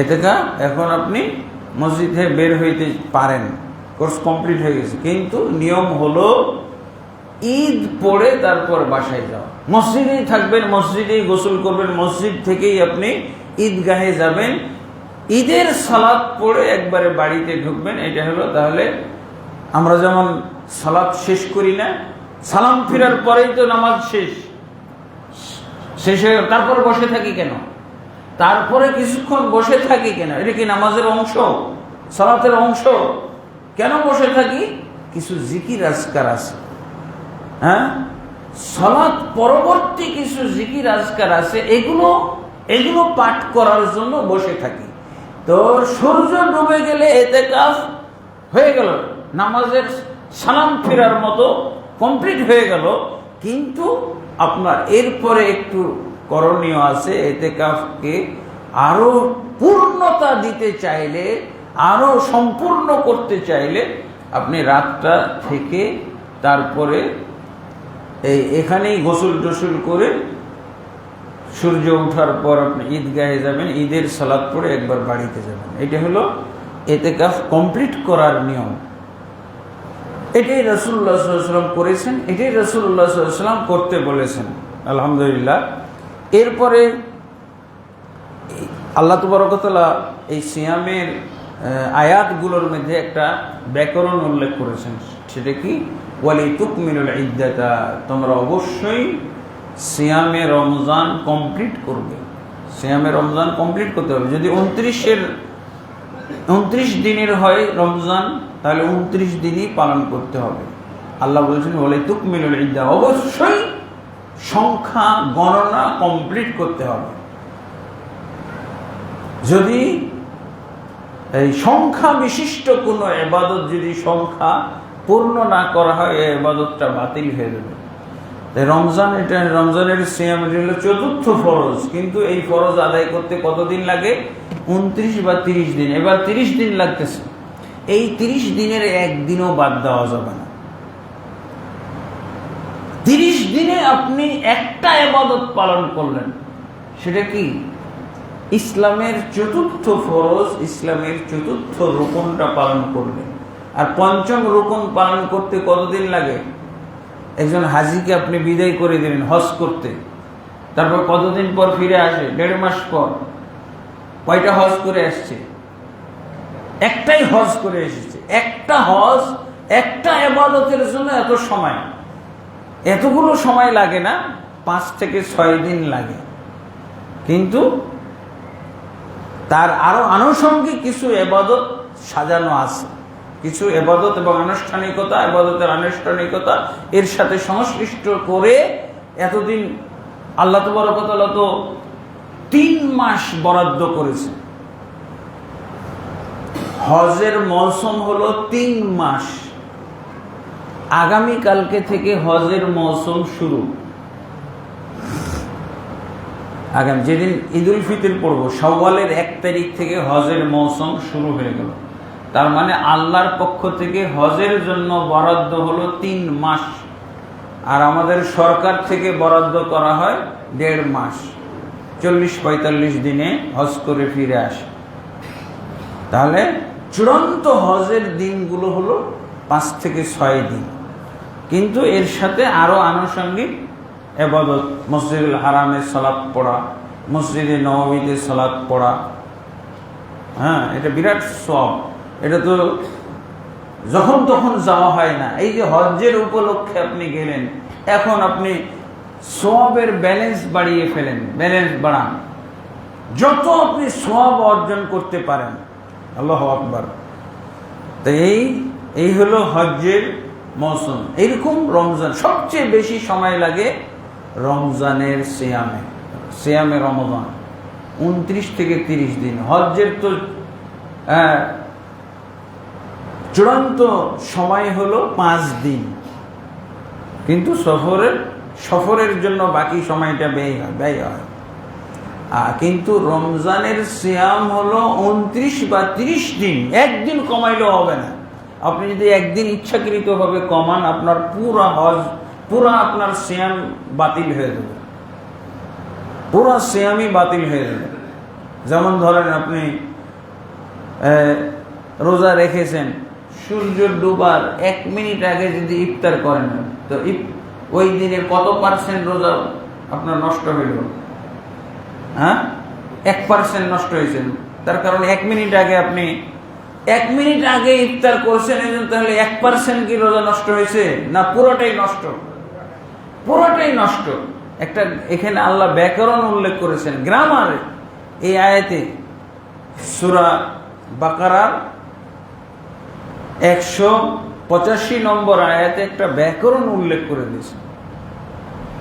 ইতিকাফ এখন আপনি মসজিদ থেকে বের হইতে পারেন, কোর্স কমপ্লিট হয়ে গেছে। কিন্তু নিয়ম হলো ঈদ পড়ে তারপর বাসায় যাওয়া। মসজিদেই থাকবেন, মসজিদেই গোসল করবেন, মসজিদ থেকেই আপনি ঈদগাহে যাবেন, ঈদের সালাত পড়ে একবারে বাড়িতে ঢুকবেন। এটা হলো, তাহলে আমরা যেমন সালাত শেষ করি না, সালাম ফিরার পরেই তো নামাজ শেষে তারপর বসে থাকি কেন? তারপরে কিছুক্ষণ বসে থাকি কেন? এটা কি নামাজের অংশ, সালাতের অংশ? কেন বসে থাকি? কিছু জিকির আজকার আছে, হ্যাঁ, সালাত পরবর্তী কিছু জিকির আজকার আছে, এগুলো পাঠ করার জন্য বসে থাকি। তো সূর্য ডুবে গেলে ইতিকাফ হয়ে গেল, নামাজের সালাম ফেরার মতো কমপ্লিট হয়ে গেল। কিন্তু আপনার এরপরে একটু করণীয় আছে। এতেকাফকে আরো পূর্ণতা দিতে চাইলে, আরো সম্পূর্ণ করতে চাইলে আপনি রাতটা থেকে তারপরে এখানেই গোসল টোসল করে সূর্য ওঠার পর আপনি ঈদগাহে যাবেন, ঈদের সালাত পড়ে একবার বাড়িতে যাবেন। এটা হলো এতেকাফ কমপ্লিট করার নিয়ম। এটাই রাসূলুল্লাহ সাল্লাল্লাহু আলাইহি ওয়াসাল্লাম করেছেন, এটাই রাসূলুল্লাহ সাল্লাল্লাহু আলাইহি ওয়াসাল্লাম করতে বলেছেন। আলহামদুলিল্লাহ। এরপরে আল্লাহ তাবারক ওয়া তাআলা এই সিয়ামের আয়াতগুলোর মধ্যে একটা ব্যাকরণ উল্লেখ করেছেন, সেটা কি? ওয়ালিতুকমিলুল ইদ্দাতা, তোমরা অবশ্যই সিয়ামে রমজান কমপ্লিট করবে। সিয়ামে রমজান কমপ্লিট করতে হবে। যদি 29 দিনের হয় রমজান, তাহলে 29 দিনই পালন করতে হবে। আল্লাহ বলছেন ওয়ালিতুকমিলুল ইদ্দা, অবশ্যই সংখ্যা গণনা কমপ্লিট করতে হবে। যদি এই সংখ্যা বিশিষ্ট কোনো ইবাদত যদি সংখ্যা পূর্ণ না করা হয়, এই ইবাদতটা বাতিল হয়ে যাবে। রমজান, এটা রমজানের সিয়াম হলো ৪র্থ ফরজ, কিন্তু এই ফরজ আদায় করতে কতদিন লাগে? 29 বা 30 দিন। এবার 30 দিন লাগতেছে। এই 30 দিনের একদিনও বাদ দেওয়া যাবে না। 30 দিনে আপনি একটা ইবাদত পালন করলেন, সেটা কি? ইসলামের ৪র্থ ফরজ, ইসলামের ৪র্থ রুকনটা পালন করলেন। আর ৫ম রুকন পালন করতে কতদিন লাগে? একজন হাজিকে আপনি বিদায় করে দিলেন হজ করতে, তারপর কতদিন পর ফিরে আসে? ১.৫ মাস পর। কয়টা হজ করে আসছে? একটাই হজ করে এসেছে। একটা হজ, একটা ইবাদতের জন্য এত সময়, এতগুলো সময় লাগে না, 5 থেকে 6 দিন লাগে। কিন্তু তার আরো আনুষঙ্গিক কিছু ইবাদত সাজানো আছে, কিছু ইবাদত এবং আনুষ্ঠানিকতা, ইবাদতের আনুষ্ঠানিকতা এর সাথে সংশ্লিষ্ট করে এতদিন আল্লাহ তাবারক ওয়া তাআলা তো 3 মাস বরাদ্দ করেছে। হজের মৌসুম হলো 3 মাস। আগামী কালকে থেকে হজের মৌসুম শুরু। আগামী যেদিন ঈদুল ফিতর পড়ব, শাওয়ালের 1 তারিখ থেকে হজের মৌসুম শুরু হয়ে গেল। তার মানে আল্লাহর পক্ষ থেকে হজের জন্য বরাদ্দ হলো 3 মাস, আর আমাদের সরকার থেকে বরাদ্দ করা হয় 1.5 মাস। 40-45 দিনে হজ করে ফিরে আসে। তাহলে চূড়ান্ত হজের দিনগুলো হলো 5 থেকে 6 দিন। কিন্তু এর সাথে আরো আনুষঙ্গিক ইবাদত, মসজিদুল হারামে সালাত পড়া, মসজিদে নববীতে সালাত পড়া, হ্যাঁ, এটা বিরাট সওয়াব। এটা তো যখন তখন যাওয়া হয় না। এই যে হজ্জের উপলক্ষে আপনি গেলেন, এখন আপনি সওয়াবের ব্যালেন্স বাড়িয়ে ফেলেন, ব্যালেন্স বাড়ান, যত আপনি সওয়াব অর্জন করতে পারেন। আল্লাহু আকবার। তো এই হলো হজ্জের মৌসুম। এইরকম রমজান সবচেয়ে বেশি সময় লাগে রমজানের সিয়ামে রমজান 29 থেকে 30 দিন। হজ্জের তো চূড়ান্ত সময় হলো 5 দিন, কিন্তু সফরের জন্য বাকি সময়টা ব্যয় হয়। কিন্তু রমজানের সিয়াম হলো 29 বা 30 দিন। একদিন কমাইলেও হবে না। আপনি যদি একদিন ইচ্ছাকৃতভাবে কমান, আপনার পুরা আপনার সিয়াম বাতিল হয়ে যাবে, পুরা সিয়ামই বাতিল হয়ে যাবে। যেমন ধরেন আপনি রোজা রেখেছেন, সূর্য ডুবার 1 মিনিট আগে যদি ইফতার করেন, তো ওই দিনের কত % রোজা আপনার নষ্ট হইল? হ্যাঁ, 1% নষ্ট হয়েছে। তার কারণ 1 মিনিট আগে আপনি 1 মিনিট আগে ইফতার করছেন, তাহলে 1% কি রোজা নষ্ট হয়েছে? না, পুরোটাই নষ্ট, পুরোটাই নষ্ট। একটা এখানে আল্লাহ ব্যাকরণ উল্লেখ করেছেন, গ্রামার। এই আয়াতে সূরা বাকারার 185 নম্বর আয়াতে একটা ব্যাকরণ উল্লেখ করে দিয়েছেন।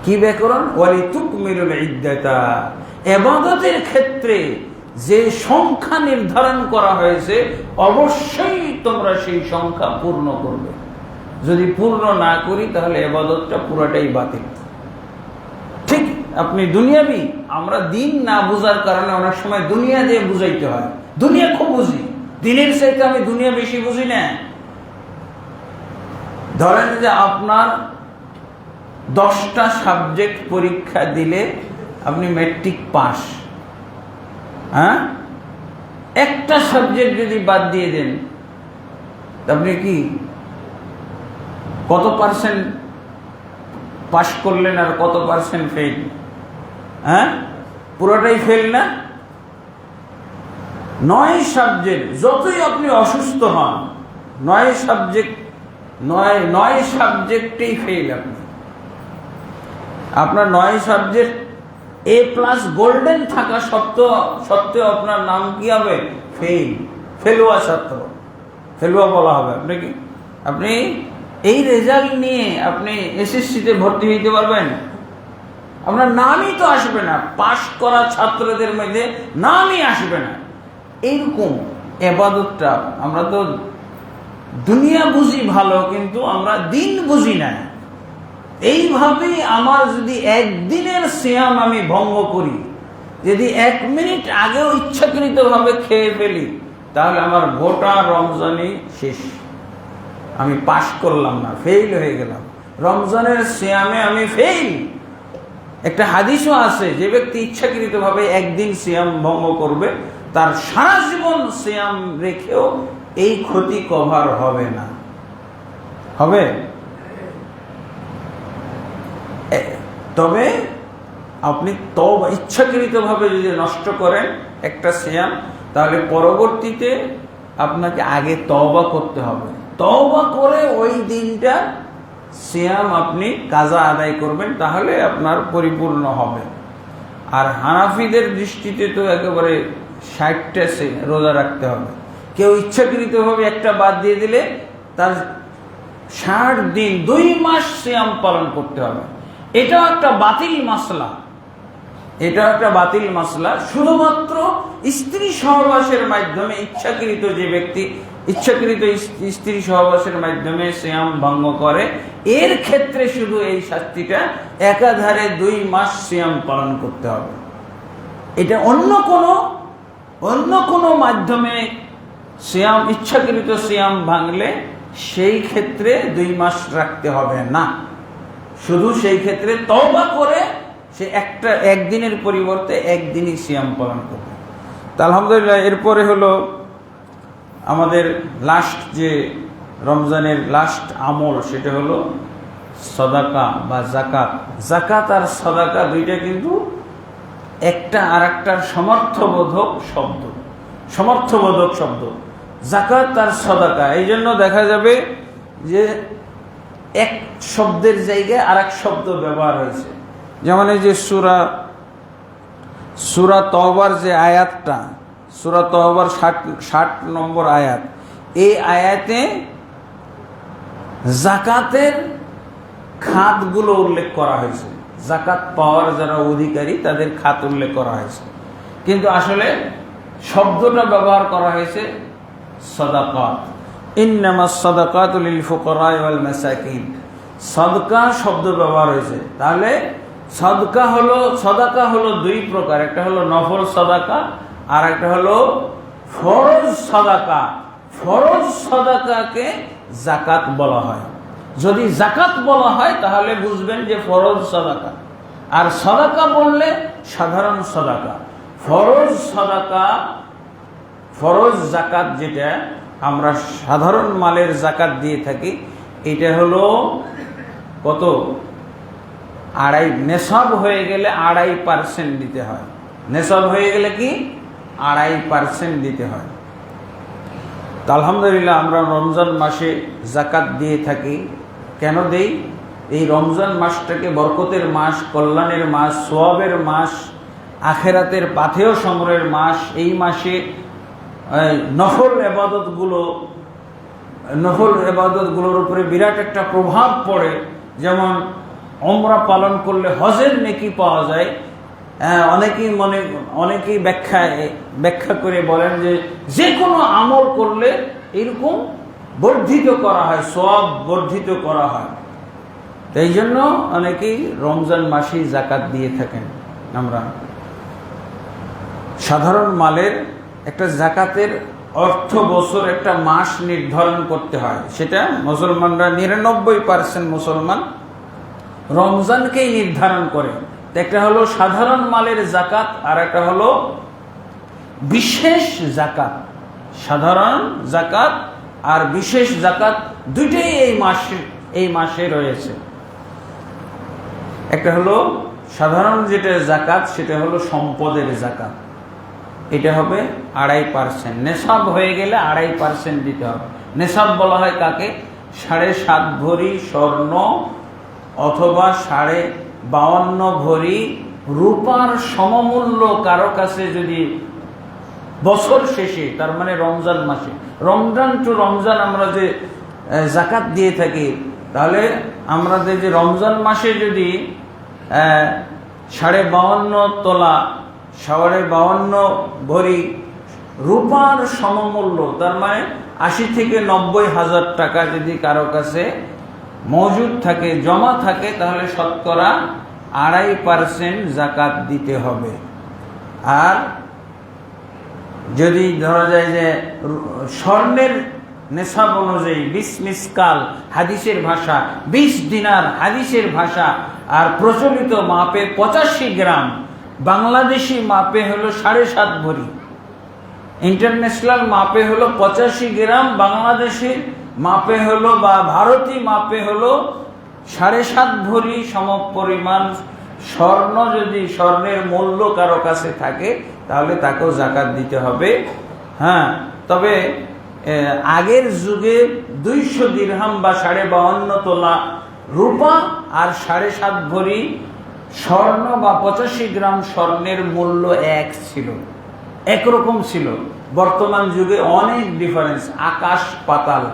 কি ব্যাকরণ? ওয়ালিতুকমিলুল ইদ্দাতা, ইবাদতের ক্ষেত্রে যে সংখ্যা নির্ধারণ করা হয়েছে, অবশ্যই তোমরা সেই সংখ্যা পূর্ণ করবে। যদি পূর্ণ না করি, তাহলে ইবাদতটা পুরোটাই বাতিল। আপনি দুনিয়াবি, আমরা দিন না বুঝার কারণে অনেক সময় দুনিয়া দিয়ে বুঝাইতে হয়। দুনিয়া খুব বুঝি, দিনের চাইতে আমি দুনিয়া বেশি বুঝি না। ধরেন যে আপনার 10টা সাবজেক্ট পরীক্ষা দিলে আপনি ম্যাট্রিক পাস, হ্যাঁ, একটা সাবজেক্ট যদি বাদ দিয়ে দেন আপনি কি কত পার্সেন্ট পাস করলেন আর কত পার্সেন্ট ফেল? হ্যাঁ, পুরোটাই ফেল না? 9 সাবজেক্ট, যতই আপনি অসুস্থ হন, 9 সাবজেক্টেই ফেল। আপনার 9 সাবজেক্ট A+ গোল্ডেন থাকা সত্ত্বেও আপনার নাম কি হবে? ফেল, ফেলুয়া ছাত্র, ফেলুয়া বলা হবে। আপনি এই রেজাল্ট নিয়ে আপনি SSC-তে ভর্তি হইতে পারবেন? আপনার নামই তো আসবে না, পাশ করা ছাত্রদের মধ্যে নামই আসবে না। এইরকম ইবাদতটা, আমরা তো দুনিয়া বুঝি ভালো, কিন্তু আমরা দিন বুঝি না। এইভাবেই আমার যদি একদিনের সিয়াম আমি ভঙ্গ করি, যদি 1 মিনিট আগেও ইচ্ছাকৃতভাবে খেয়ে ফেলি, তাহলে আমার গোটা রমজানই শেষ, আমি পাশ করলাম না, ফেল হয়ে গেলাম। রমজানের সিয়ামে আমি ফেল। একটা হাদিসও আছে, যে ব্যক্তি ইচ্ছাকৃতভাবে একদিন সিয়াম ভঙ্গ করবে, তার সারা জীবন সিয়াম রেখেও এই ক্ষতি কভার হবে না। হবে? তবে আপনি ইচ্ছাকৃতভাবে যদি নষ্ট করেন একটা সিয়াম, তাহলে পরবর্তীতে আপনাকে আগে তওবা করতে হবে। তওবা করে ওই দিনটা সিয়াম আপনি কাজা আদায় করবেন, তাহলে আপনার পরিপূর্ণ হবে। আর হানাফিদের দৃষ্টিতে তো একেবারে 60টা রোজা রাখতে হবে। কেউ ইচ্ছাকৃতভাবে একটা বাদ দিয়ে দিলে তার 60 দিন 2 মাস সিয়াম পালন করতে হবে। এটাও একটা বাতিল মাসলা, এটাও একটা বাতিল মাসলা। শুধুমাত্র স্ত্রী সহবাসের মাধ্যমে ইচ্ছাকৃত, যে ব্যক্তি ইচ্ছাকৃত স্ত্রী সহবাসের মাধ্যমে সিয়াম ভঙ্গ করে, এর ক্ষেত্রে শুধু এই শাস্তিটা, একাধারে 2 মাস সিয়াম পালন করতে হবে। এটা অন্য কোনো মাধ্যমে সিয়াম, ইচ্ছাকৃত সিয়াম ভাঙলে সেই ক্ষেত্রে 2 মাস রাখতে হবে না। শুধু সেই ক্ষেত্রে তওবা করে সে একদিনের পরিবর্তে একদিনই সিয়াম পালন করবে। তা আলহামদুলিল্লাহ। এরপরে হলো আমাদের লাস্ট, যে রমজানের লাস্ট আমল, সেটা হলো সাদাকা বা যাকাত। যাকাত আর সাদাকা দুইটা কিন্তু একটা আর একটার সমর্থবোধক শব্দ। যাকাত আর সাদাকা, এই জন্য দেখা যাবে যে এক শব্দের জায়গায় আর এক শব্দ ব্যবহার হয়েছে। যেমন এই যে সূরা তওবার যে আয়াতটা, সূরা তওবার 60 নম্বর আয়াত, এই আয়াতে যাকাতের খাতগুলো উল্লেখ করা হয়েছে। যাকাত পাওয়ার যারা অধিকারী তাদের খাত উল্লেখ করা হয়েছে, কিন্তু আসলে শব্দটা ব্যবহার করা হয়েছে সাদাকাত। ইন্নামাস সাদাকাতু লিল ফুকারা ওয়াল মাসাকিন, সাদকা শব্দ ব্যবহার হয়েছে। তাহলে সাদকা হলো 2 প্রকার, একটা হলো নফল সাদাকা আর একটা হলো ফরজ সাদাকা। ফরজ সাদাকাকে যাকাত বলা হয়। যদি যাকাত বলা হয় তাহলে বুঝবেন যে ফরজ সাদাকা, আর সাদাকা বললে সাধারণ সাদাকা। ফরজ যাকাত যেটা আমরা সাধারণ মালের যাকাত দিয়ে থাকি, এটা হলো কত? 2.5, নেশাব হয়ে গেলে 2.5% দিতে হয়। নেশাব হয়ে গেলে কি 2.5% দিতে হয়। তা আলহামদুলিল্লাহ, আমরা রমজান মাসে যাকাত দিয়ে থাকি। কেন দেই? এই রমজান মাসটাকে বরকতের মাস, কল্যাণের মাস, সওয়াবের মাস, আখেরাতের পাথেয় সংগ্রহের মাস। এই মাসে নফল এবাদতগুলোর উপরে বিরাট একটা প্রভাব পড়ে। যেমন উমরা পালন করলে হজের নেকি পাওয়া যায়। অনেকেই ব্যাখ্যা করে বলেন যে কোনো আমল করলে এরকম বর্ধিত করা হয়, সওয়াব বর্ধিত করা হয়। তো এই জন্য অনেকেই রমজান মাসেই জাকাত দিয়ে থাকেন। আমরা সাধারণ মালের একটা জাকাতের অর্থ বছর একটা মাস নির্ধারণ করতে হয়, সেটা মুসলমানরা 99% মুসলমান রমজানকেই নির্ধারণ করে। একটা হলো সাধারণ মালের জাকাত, আর একটা হলো বিশেষ জাকাত। সাধারণ জাকাত আর বিশেষ জাকাত দুইটাই এই মাসে রয়েছে। একটা হলো সাধারণ যেটা জাকাত, সেটা হলো সম্পদের জাকাত, এটা হবে 2.5%। নেশাব হয়ে গেলে 2.5% দিতে হবে। নেশাব বলা হয় কাকে? 7.5 ভরি স্বর্ণ অথবা 52 ভরি রূপার সমমূল্য কারো কাছে যদি বছর শেষে, তার মানে রমজান মাসে, রমজান টু রমজান আমরা যে জাকাত দিয়ে থাকি, তাহলে আমাদের যে রমজান মাসে যদি 52.5 তোলা 52 ভরি রূপার সমমূল্য, তার মানে 80 থেকে 90 হাজার টাকা যদি কারো কাছে মজুদ থাকে, জমা থাকে, তাহলে শতকরা 2.5% জাকাত দিতে হবে। আর যদি ধরা যায় যে স্বর্ণের নেশাব অনুযায়ী 20 মিসকাল হাদিসের ভাষা, 20 দিনার হাদিসের ভাষা, আর প্রচলিত মাপে 85 গ্রাম, বাংলাদেশি মাপে হলো 7.5 ভরি, ইন্টারন্যাশনাল মাপে হলো 85 গ্রাম, বাংলাদেশি মাপে হলো বা ভারতীয় মাপে হলো 7.5 ভরি সমপরিমাণ স্বর্ণ যদি স্বর্ণের মূল্য কারো কাছে থাকে, তাহলে তাকেও জাকাত দিতে হবে। হ্যাঁ, তবে আগের যুগে 200 দিরহাম বা 52 তোলা রূপা আর 7.5 ভরি স্বর্ণ বা 85 গ্রাম স্বর্ণের মূল্য এক ছিল, একরকম ছিল। বর্তমান যুগে অনেক ডিফারেন্স, আকাশ পাতাল।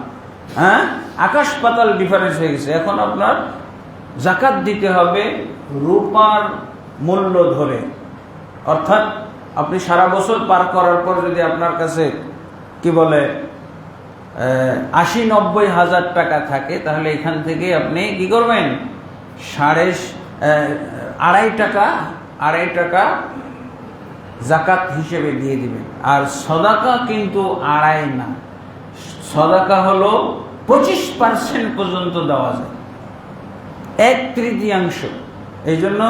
হ্যাঁ, আকাশ পাতাল ডিফারেন্স হয়ে গেছে। এখন আপনার জাকাত দিতে হবে রূপার মূল্য ধরে, অর্থাৎ আপনি সারা বছর পার করার পর যদি আপনার কাছে কি বলে 80-90 হাজার টাকা থাকে, তাহলে এখান থেকে আপনি কি করবেন? 2.5 টাকা জাকাত হিসেবে দিয়ে দিবেন। আর সদাকা কিন্তু 2.5 না, সদাকা হলো 25% পর্যন্ত দেওয়া যায়, 1/3। এই জন্য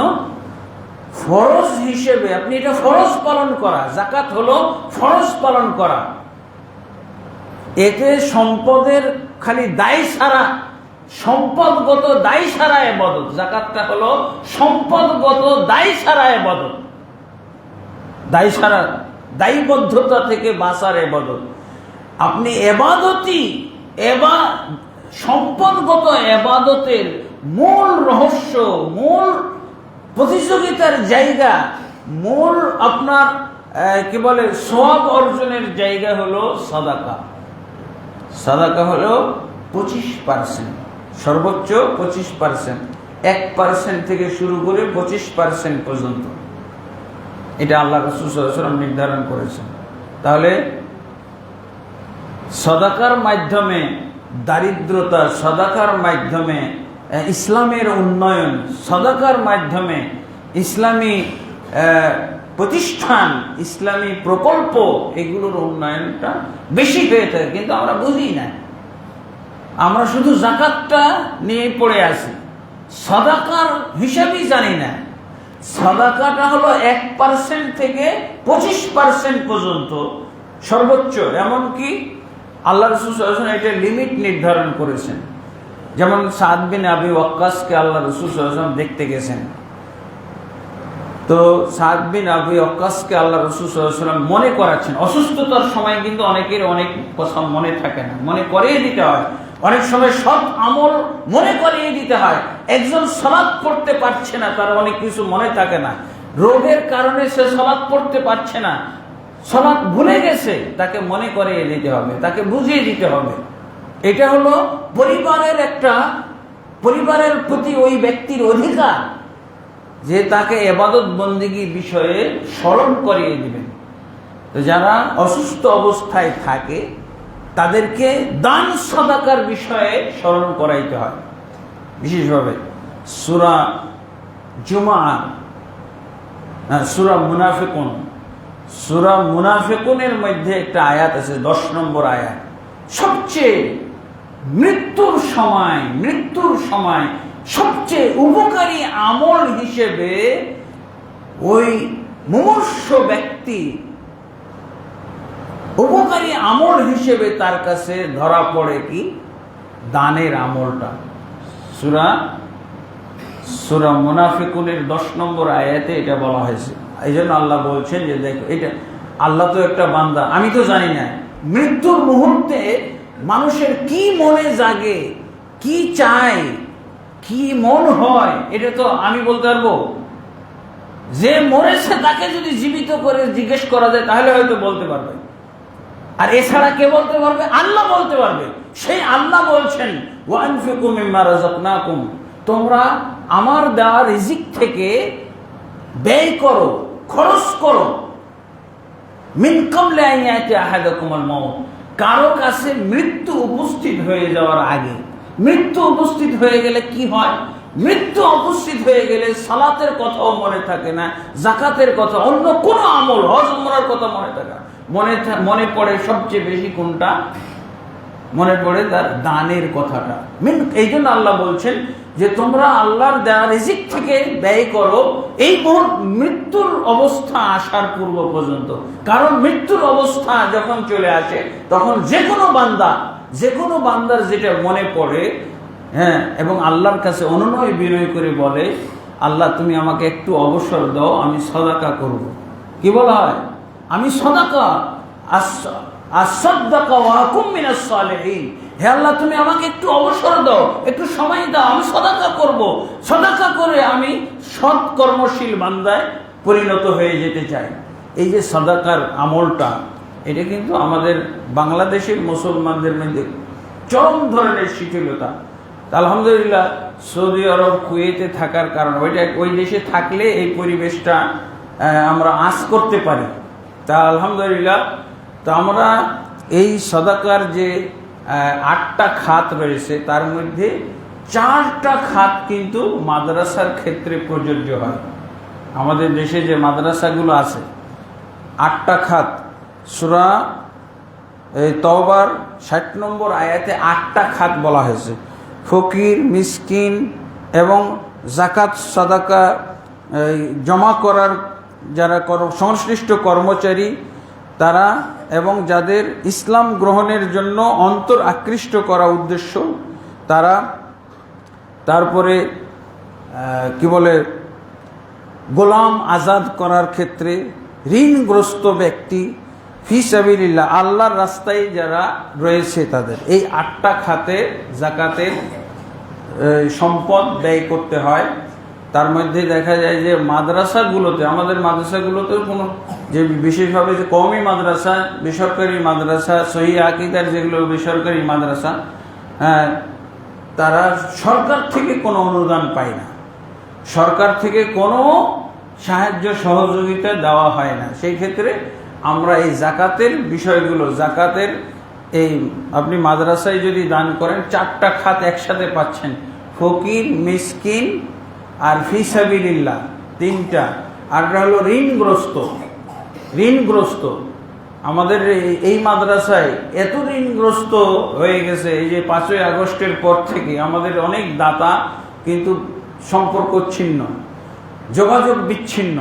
ফরজ হিসেবে আপনি এটা ফরজ পালন করা, জাকাত হলো ফরজ পালন করা। এতে সম্পদের খালি দায় সারা, সম্পদগত দায় সারা ইবাদত। জাকাতটা হলো সম্পদগত দায় সারা ইবাদত, দায় সারা, দায়বদ্ধতা থেকে বাঁচার ইবাদত। আপনি ইবাদতই সম্পদগত ইবাদতের মূল রহস্য, মূল প্রতিযোগিতার জায়গা, মূল আপনার কি বলে সওয়াব অর্জনের জায়গা হলো সাদাকা। সাদাকা হলো 25%, সর্বোচ্চ 25%, 1% থেকে শুরু করে 25% পর্যন্ত। এটা আল্লাহ রাসূল সাল্লাল্লাহু আলাইহি ওয়াসাল্লাম নির্ধারণ করেছেন। তাহলে সাদাকার মাধ্যমে দারিদ্রতা, সাদাকার মাধ্যমে ইসলামের উন্নয়ন, সাদাকার মাধ্যমে ইসলামী প্রতিষ্ঠান, ইসলামী প্রকল্প, এগুলোর উন্নয়নটা বেশি হয়ে থাকে, কিন্তু আমরা বুঝি না। আমরা শুধু জাকাতটা নিয়ে পড়ে আসি, সাদাকার হিসাবই জানি না। সাদাকাটা হলো 1% থেকে 25% পর্যন্ত সর্বোচ্চ। এমনকি আল্লাহ রাসূল সাল্লাল্লাহু আলাইহি ওয়াসাল্লাম এটা লিমিট নির্ধারণ করেছেন। যেমন সাদ বিন আবি ওয়াক্কাসকে আল্লাহ রাসূল সাল্লাল্লাহু আলাইহি ওয়াসাল্লাম দেখতে গেছেন। তো সাদ বিন আবি ওয়াক্কাসকে আল্লাহ রাসূল সাল্লাল্লাহু আলাইহি ওয়াসাল্লাম মনে করাচ্ছেন। অসুস্থতার সময় কিন্তু অনেকের অনেক কথা মনে থাকে না, মনে করিয়ে দিতে হয়। অনেক সময় সৎ আমল মনে করিয়ে দিতে হয়। একজন সালাত পড়তে পারছে না, তার অনেক কিছু মনে থাকে না, রোগের কারণে সে সালাত পড়তে পারছে না, সালাত ভুলে গেছে, তাকে মনে করিয়ে দিতে হবে, তাকে বুঝিয়ে দিতে হবে। এটা হলো পরিবারের প্রতি ওই ব্যক্তির অধিকার যে তাকে ইবাদত বন্দেগী বিষয়ে স্মরণ করিয়ে দিবেন। তো যারা অসুস্থ অবস্থায় থাকে তাদেরকে দান সাদাকার বিষয়ে স্মরণ করাইতে হয় বিশেষভাবে। সূরা জুমআ, সূরা মুনাফিকুন, সূরা মুনাফিকুনের মধ্যে একটা আয়াত আছে, 10 নম্বর আয়াত। সবচেয়ে মৃত্যুর সময় সবচেয়ে উপকারী আমল হিসেবে ওই মুমূর্ষ ব্যক্তি উপকারী আমল হিসেবে তার কাছে ধরা পড়ে কি? দানের আমলটা। সূরা মুনাফিকুনের 10 নম্বর আয়াতে এটা বলা হয়েছে। এই জন্য আল্লাহ বলছেন যে দেখো, এটা আল্লাহ তো একটা বান্দা, আমি তো জানি না মৃত্যুর মুহূর্তে মানুষের কি মনে জাগে, কি চায়, কি মন হয়, এটা তো আমি বলতে পারবো? যে মরেছে তাকে যদি জীবিত করে জিজ্ঞেস করা যায় তাহলে হয়তো বলতে পারবে, আর এছাড়া কে বলতে পারবে? আল্লাহ বলতে পারবে। সেই আল্লাহ বলছেন, ওয়ানফিকু মিম্মা রাযাকনাকুম, তোমরা আমার দেওয়া রিজিক থেকে ব্যয় করো, খরচ করো। মিন ক্বাবলি আন ইয়াতিয়া আহাদাকুমুল মাউত, কারো কাছে মৃত্যু উপস্থিত হয়ে যাওয়ার আগে। মৃত্যু উপস্থিত হয়ে গেলে কি হয়? মৃত্যু উপস্থিত হয়ে গেলে সালাতের কথাও মনে থাকে না, যাকাতের কথা, অন্য কোনো আমল, হজ উমরার কথা মনে থাকে না। মনে পড়ে সবচেয়ে বেশি কোনটা? মনে পড়ে তার দানের কথাটা। এই জন্য আল্লাহ বলছেন যে তোমরা আল্লাহর দেওয়া রিজিক থেকে ব্যয় করো এই মৃত্যুর অবস্থা আসার পূর্ব পর্যন্ত। কারণ মৃত্যুর অবস্থা যখন চলে আসে তখন যে কোনো বান্দার যেটা মনে পড়ে, হ্যাঁ, এবং আল্লাহর কাছে অনুনয় বিনয় করে বলে, আল্লাহ তুমি আমাকে একটু অবসর দাও, আমি সাদাকা করব। কি বলা হয়? আমি সাদাকা, আসাদদাকা ওয়া আকুম মিনাস সালিহিন, হে আল্লাহ তুমি আমাকে একটু অবসর দাও, একটু সময় দাও, আমি সাদাকা করব। সাদাকা করে আমি সৎ কর্মশীল বান্দায় পরিণত হয়ে যেতে চাই। এই যে সাদাকার আমলটা, এটা কিন্তু আমাদের বাংলাদেশের মুসলমানদের মধ্যে চরম ধরনের শিথিলতা। আলহামদুলিল্লাহ সৌদি আরব, কুয়েতে থাকার কারণে, ওই দেশে থাকলে এই পরিবেশটা আমরা আঁচ করতে পারি। তা আলহামদুলিল্লাহ, তো আমরা এই সাদাকার যে 8টা খাত রয়েছে তার মধ্যে 4টা খাত কিন্তু মাদ্রাসার ক্ষেত্রে প্রযোজ্য হয়। আমাদের দেশে যে মাদ্রাসাগুলো আছে 8টা খাত, সূরা তওবার 60 নম্বর আয়াতে 8টা খাত বলা হয়েছে। ফকির, মিসকিন এবং যাকাত সাদাকা জমা করার যারা সংশ্লিষ্ট কর্মচারী তারা, এবং যাদের ইসলাম গ্রহণের জন্য অন্তর আকৃষ্ট করা উদ্দেশ্য তারা, তারপরে কি বলে গোলাম আজাদ করার ক্ষেত্রে, ঋণগ্রস্ত ব্যক্তি, ফি সাবিলিল্লাহ আল্লাহর রাস্তায় যারা রয়েছে তাদের, এই 8টা খাতে যাকাতের সম্পদ ব্যয় করতে হয়। তার মধ্যে দেখা যায় যে মাদ্রাসাগুলোতে, আমাদের মাদ্রাসাগুলোতে কোনো যে বিশেষভাবে যে কওমি মাদ্রাসা, বেসরকারি মাদ্রাসা, সহিহ আকীদার যেগুলো বেসরকারি মাদ্রাসা, তারা সরকার থেকে কোনো অনুদান পায় না, সরকার থেকে কোনো সাহায্য সহযোগিতা দেওয়া হয় না। সেই ক্ষেত্রে আমরা এই যাকাতের বিষয়গুলো, যাকাতের এই আপনি মাদ্রাসায় যদি দান করেন 4টা খাত একসাথে পাচ্ছেন, ফকির, মিসকিন আর ফি সাবিলিল্লাহ 3টা, আর হলো ঋণগ্রস্ত। আমাদের এই মাদ্রাসায় এত ঋণগ্রস্ত হয়ে গেছে, এই যে 5ই আগস্টের পর থেকে আমাদের অনেক দাতা কিন্তু সম্পর্ক ছিন্ন, যোগাযোগ বিচ্ছিন্ন,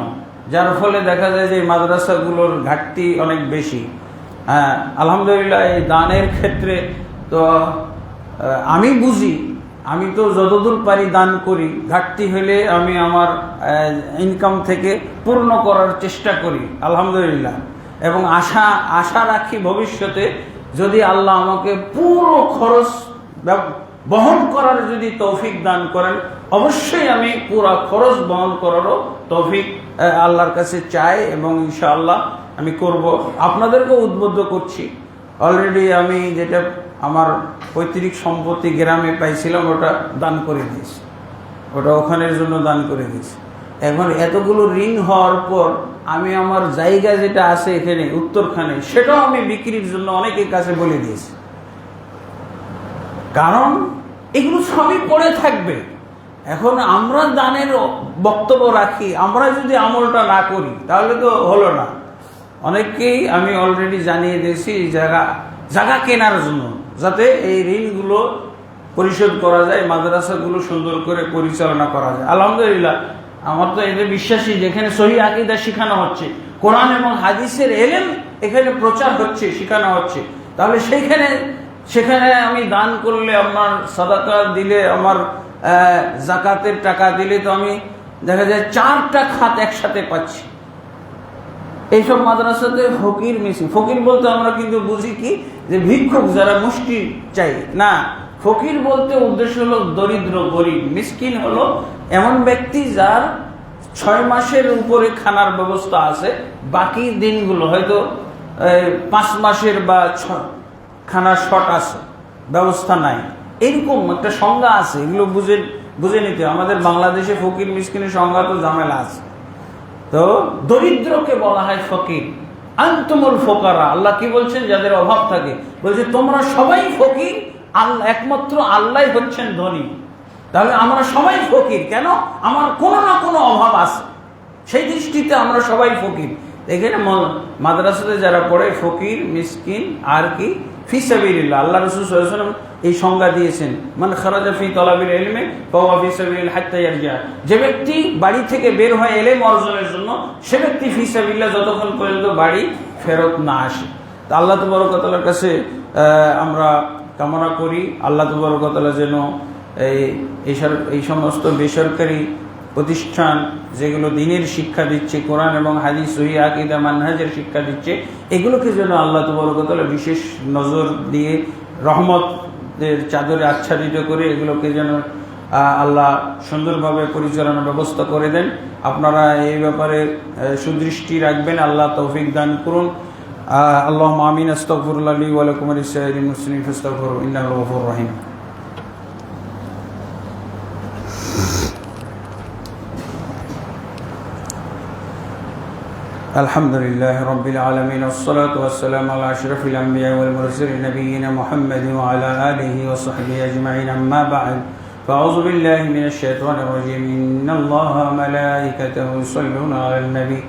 যার ফলে দেখা যায় যে মাদ্রাসাগুলোর ঘাটতি অনেক বেশি। হ্যাঁ, আলহামদুলিল্লাহ এই দানের ক্ষেত্রে তো আমি বুঝি, আমি তো যতদূর পারি দান করি, ঘাটতি হলে আমি আমার ইনকাম থেকে পূর্ণ করার চেষ্টা করি আলহামদুলিল্লাহ, এবং আশা রাখি ভবিষ্যতে যদি আল্লাহ আমাকে পুরো খরচ বহন করার যদি তৌফিক দান করেন, অবশ্যই আমি পুরো খরচ বহন করারও তৌফিক আল্লাহর কাছে চাই, এবং ইনশাআল্লাহ আমি করব। আপনাদেরকেও উদ্বুদ্ধ করছি। অলরেডি আমি যেটা আমার পৈতৃক সম্পত্তি গ্রামে পাইছিলাম ওটা দান করে দিয়েছি, ওটা ওখানের জন্য দান করে দিয়েছি। এখন এতগুলো ঋণ হওয়ার পর আমি আমার জায়গা যেটা আছে এখানে উত্তরখানে, সেটাও আমি বিক্রির জন্য অনেকের কাছে বলে দিয়েছি। কারণ এগুলো সবই পড়ে থাকবে, এখন আমরা দানের বক্তব্য রাখি, আমরা যদি আমলটা না করি তাহলে তো হলো না। অনেককেই আমি অলরেডি জানিয়ে দিয়েছি জায়গা কেনার জন্য, যাতে এই ঋণগুলো পরিশোধ করা যায়, মাদ্রাসাগুলো সুন্দর করে পরিচালনা করা যায়। আলহামদুলিল্লাহ, আমার তো এদের বিশ্বাসী, যেখানে সহি আকীদা শেখানো হচ্ছে, কোরআন এবং হাদিসের এলেম এখানে প্রচার হচ্ছে, শেখানো হচ্ছে, তাহলে সেখানে আমি দান করলে, আমার সাদাকা দিলে, আমার জাকাতের টাকা দিলে তো আমি দেখা যায় 4টা খাত একসাথে পাচ্ছি। এইসব মাদ্রাসাতে ফকির মিছিল, ফকির বলতে আমরা কিন্তু বুঝি কি, যে ভিক্ষুক, যারা মুষ্টি চাই না। ফকির বলতে উদ্দেশ্য হলো দরিদ্র, গরিব। মিসকিন হলো এমন ব্যক্তি যার 6 মাসের উপরে খানার ব্যবস্থা আছে, বাকি দিনগুলো হয়তো 5 মাসের বা খানার শর্ট আছে, ব্যবস্থা নাই, এরকম একটা সংজ্ঞা আছে। এগুলো বুঝে নিতে, আমাদের বাংলাদেশে ফকির মিসকিনের সংজ্ঞা তো ঝামেলা আছে। তো দরিদ্রকে বলা হয় ফকির। আনতুমুল ফুকারা, আল্লাহ কি বলছেন? যাদের অভাব থাকে, বলছে তোমরা সবাই ফকির, আল্লাহ একমাত্র আল্লাহ হচ্ছেন ধনী। তাহলে আমরা সবাই ফকির কেন? আমার কোনো না কোনো অভাব আছে, সেই দৃষ্টিতে আমরা সবাই ফকির। এখানে মাদ্রাসাতে যারা পড়ে, ফকির, মিসকিন, আর কি ফি সাবিলিল্লাহ। আল্লাহ রাসূল সাল্লাল্লাহু আলাইহি ওয়াসাল্লাম এই সংজ্ঞা দিয়েছেন, মান খারাজা ফি তালাবিল ইলমি ফাহুয়া ফি সাবিলিল্লাহ হাত্তা ইয়ারজিআ। যে ব্যক্তি বাড়ি থেকে বের হয় ইলম অর্জনের জন্য, সে ব্যক্তি ফি সাবিলিল্লাহ যতক্ষণ পর্যন্ত বাড়ি ফেরত না আসে। তা আল্লাহ তাবারক ওয়া তাআলার কাছে আমরা কামনা করি, আল্লাহ তাবারক ওয়া তাআলা যেন এই সমস্ত বেসরকারি প্রতিষ্ঠান যেগুলো দ্বীনের শিক্ষা দিচ্ছে, কোরআন এবং হাদিস সহিহ আকীদা মানহাজের শিক্ষা দিচ্ছে, এগুলোকে যেন আল্লাহ তাবারক ওয়া তাআলা বিশেষ নজর দিয়ে রহমতের চাদরে আচ্ছাদিত করে এগুলোকে যেন আল্লাহ সুন্দরভাবে পরিচালনার ব্যবস্থা করে দেন। আপনারা এই ব্যাপারে সুদৃষ্টি রাখবেন, আল্লাহ তৌফিক দান করুন। আল্লাহুম্মা আমিন। আস্তাগফিরুল্লাহ লি ওয়া লাকুম ওয়া লিসাইরিল মুসলিমিন ফাস্তাগফিরুহু ইন্নাহু গফুরুর রহিম। الحمد لله رب العالمين، والصلاة والسلام على أشرف الأنبياء والمرسلين نبينا محمد وعلى آله وصحبه أجمعين، أما بعد، فأعوذ بالله من الشيطان الرجيم. إن الله وملائكته يصلون على النبي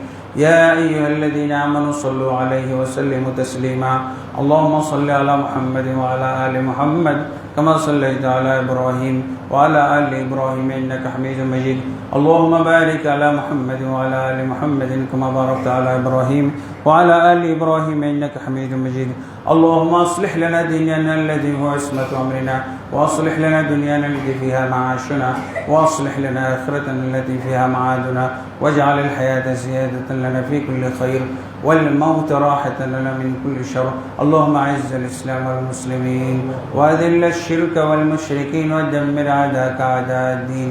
يا أيها الذين آمنوا صلوا عليه وسلموا تسليما. اللهم صل على محمد وعلى آل محمد كما صليت على إبراهيم وعلى آل إبراهيم إنك حميد مجيد. اللهم بارك على محمد وعلى آل محمد كما باركت على إبراهيم وعلى آل إبراهيم إنك حميد مجيد. اللهم أصلح لنا ديننا الذي هو عصمة أمرنا، وأصلح لنا دنيانا التي فيها معاشنا، وأصلح لنا آخرتنا التي فيها معادنا، واجعل الحياة زيادة لنا في كل خير، والموت راحة لنا من كل شر. اللهم أعز الإسلام والمسلمين، وأذل الشرك والمشركين، ودمر أعداءك أعداء الدين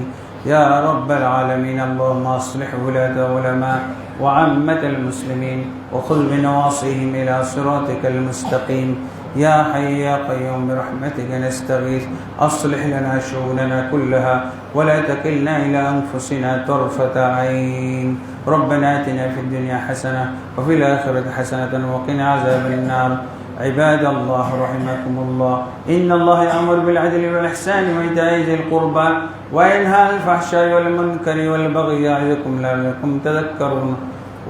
يا رب العالمين. اللهم أصلح ولاة علماء وعامة المسلمين، وخذ بنواصيهم إلى صراطك المستقيم. يا حي يا قيوم برحمتك نستغيث. أصلح لنا شؤوننا كلها، ولا تكلنا إلى أنفسنا طرفة عين. ربنا آتنا في الدنيا حسنة وفي الآخرة حسنة وقنا عذاب النار. عباد الله رحمكم الله، إن الله يأمر بالعدل والإحسان وإيتاء ذي القربى وينهى عن الفحشاء والمنكر والبغي يعظكم لعلكم تذكرون.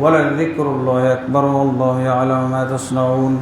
ولذكر الله أكبر والله يعلم ما تصنعون.